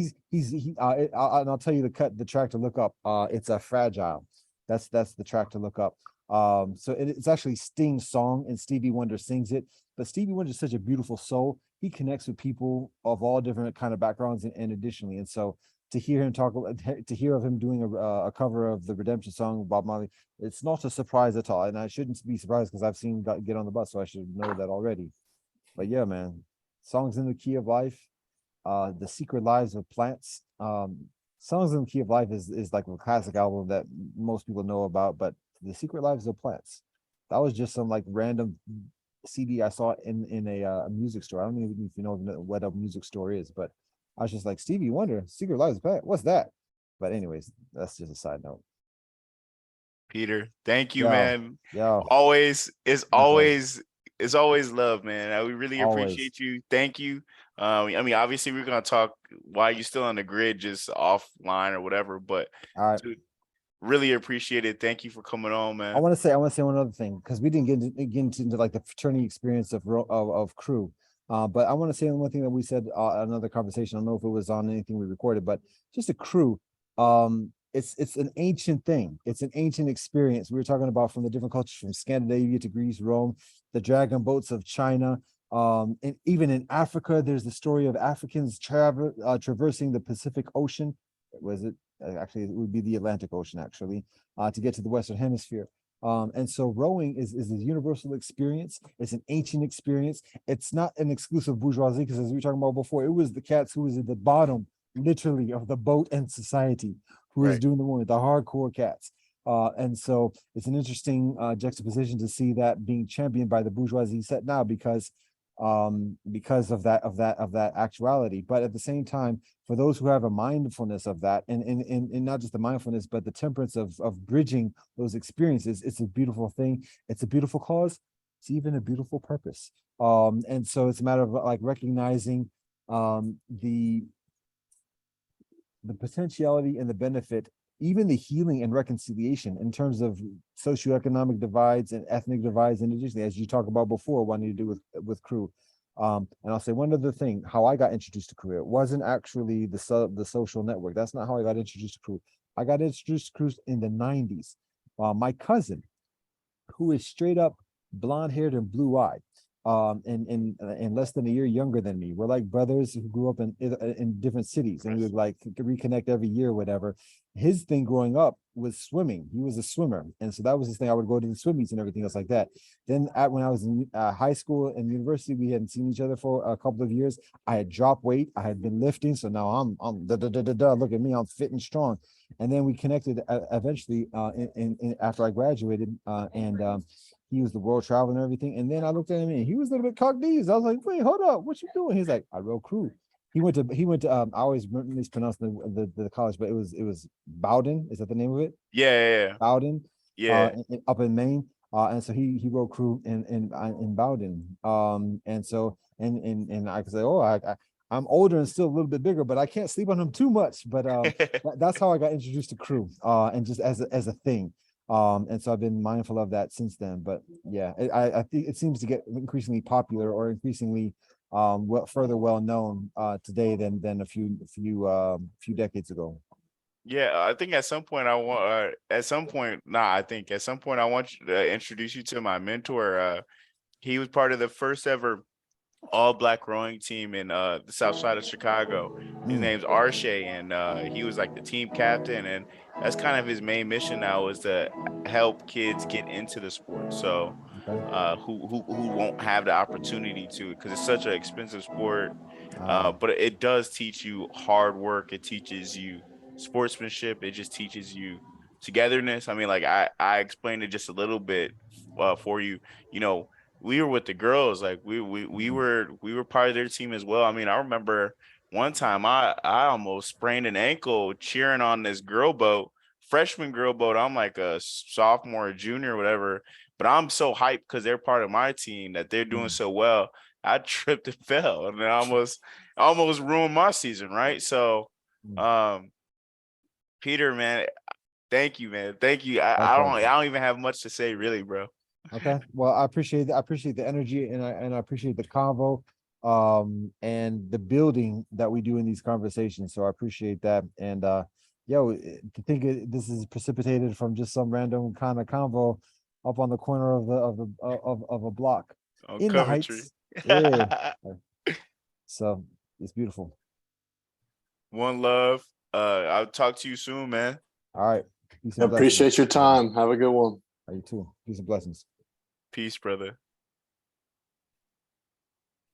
I'll tell you the track to look up. It's a Fragile. That's the track to look up. So it's actually Sting's song, and Stevie Wonder sings it. But Stevie Wonder is such a beautiful soul. He connects with people of all different kind of backgrounds, and additionally, and so to hear him talk, to hear of him doing a cover of the Redemption song, Bob Marley, it's not a surprise at all. And I shouldn't be surprised because I've seen Get on the Bus, so I should know that already. But yeah, man, songs in the key of life, the secret lives of plants. Songs in the key of life is like a classic album that most people know about, but the secret lives of plants, that was just some like random CD I saw in a music store. I don't even know if you know what a music store is, but I was just like, Stevie Wonder, Secret Lives of Plants, what's that? But anyways, that's just a side note. Peter, thank you, Yeah, man. yeah, Always, it's likewise, always love, man. We really always. appreciate you. Thank you. I mean, obviously, we're gonna talk while you're still on the grid, just offline or whatever. But All right. dude, really appreciate it. Thank you for coming on, I man. want to say one other thing because we didn't get into like the fraternity experience of crew. But I want to say one thing that we said another conversation. I don't know if it was on anything we recorded, but just a crew. It's an ancient thing. It's an ancient experience. We were talking about from the different cultures from Scandinavia to Greece, Rome, the dragon boats of China. And even in Africa, there's the story of Africans traversing the Pacific Ocean. Was it actually? It would be the Atlantic Ocean, actually, to get to the Western Hemisphere. And so rowing is a universal experience. It's an ancient experience. It's not an exclusive bourgeoisie, because as we were talking about before, it was the cats who was at the bottom, literally, of the boat and society who was Right. doing the work, the hardcore cats. And so it's an interesting juxtaposition to see that being championed by the bourgeoisie set now, because of that actuality. But at the same time, for those who have a mindfulness of that, and not just the mindfulness, but the temperance of bridging those experiences, it's a beautiful thing. It's a beautiful cause. It's even a beautiful purpose. And so it's a matter of like recognizing the potentiality and the benefit, even the healing and reconciliation in terms of socioeconomic divides and ethnic divides, and additionally, as you talked about before, wanting to do with crew. And I'll say one other thing: how I got introduced to crew. It wasn't actually the social network. That's not how I got introduced to crew. I got introduced to crews in the '90s. My cousin, who is straight up blonde haired and blue eyed, and less than a year younger than me. We're like brothers who grew up in different cities, and we would like reconnect every year, whatever. His thing growing up was swimming. He was a swimmer, and so that was his thing. I would go to the swim meets and everything else like that. Then when I was in high school and university, we hadn't seen each other for a couple of years. I had dropped weight. I had been lifting, so now I'm look at me, I'm fit and strong. And then we connected eventually after I graduated, and he was the world traveler and everything. And then I looked at him and he was a little bit cognizant. I was like, wait, hold up, what you doing? He's like, I row crew. He went to I always mispronounce the college, but it was Bowden. Is that the name of it? Yeah. Bowden, Yeah. up in Maine. And so he wrote crew in Bowden. And so and I could say, oh, I'm older and still a little bit bigger, but I can't sleep on him too much. But Yeah. that's how I got introduced to crew, and just as a thing. And so I've been mindful of that since then. But yeah, I think it seems to get increasingly popular or increasingly further well known today than a few decades ago. Yeah, I think at some point I want at some point, nah, I think at some point I want you to introduce you to my mentor. He was part of the first ever all black rowing team in the south side of Chicago. His Mm, name's Arshay, and he was like the team captain, and that's kind of his main mission now is to help kids get into the sport. So okay. who won't have the opportunity to, because it's such an expensive sport. Uh, But it does teach you hard work. It teaches you sportsmanship. It just teaches you togetherness. I mean, like I explained it just a little bit for you. You know, we were with the girls, like mm, we were part of their team as well. I mean, I remember one time I almost sprained an ankle cheering on this girl boat, freshman girl boat. I'm like a sophomore, junior, whatever, but I'm so hyped because they're part of my team that they're doing mm, so well. I tripped and fell and it almost ruined my season, right? So mm. um Peter, man, Thank you, man. Thank you. Likewise. I don't even have much to say, really, bro. Okay. Well, I appreciate the energy, and I appreciate the convo, and the building that we do in these conversations. So I appreciate that. And to think this is precipitated from just some random kind of convo up on the corner of a block On in the Coventry. Heights. Yeah. So it's beautiful. One love. I'll talk to you soon, man. All right. Peace I and blessings. appreciate your time. Have a good one. You too. Peace and blessings. Peace, brother.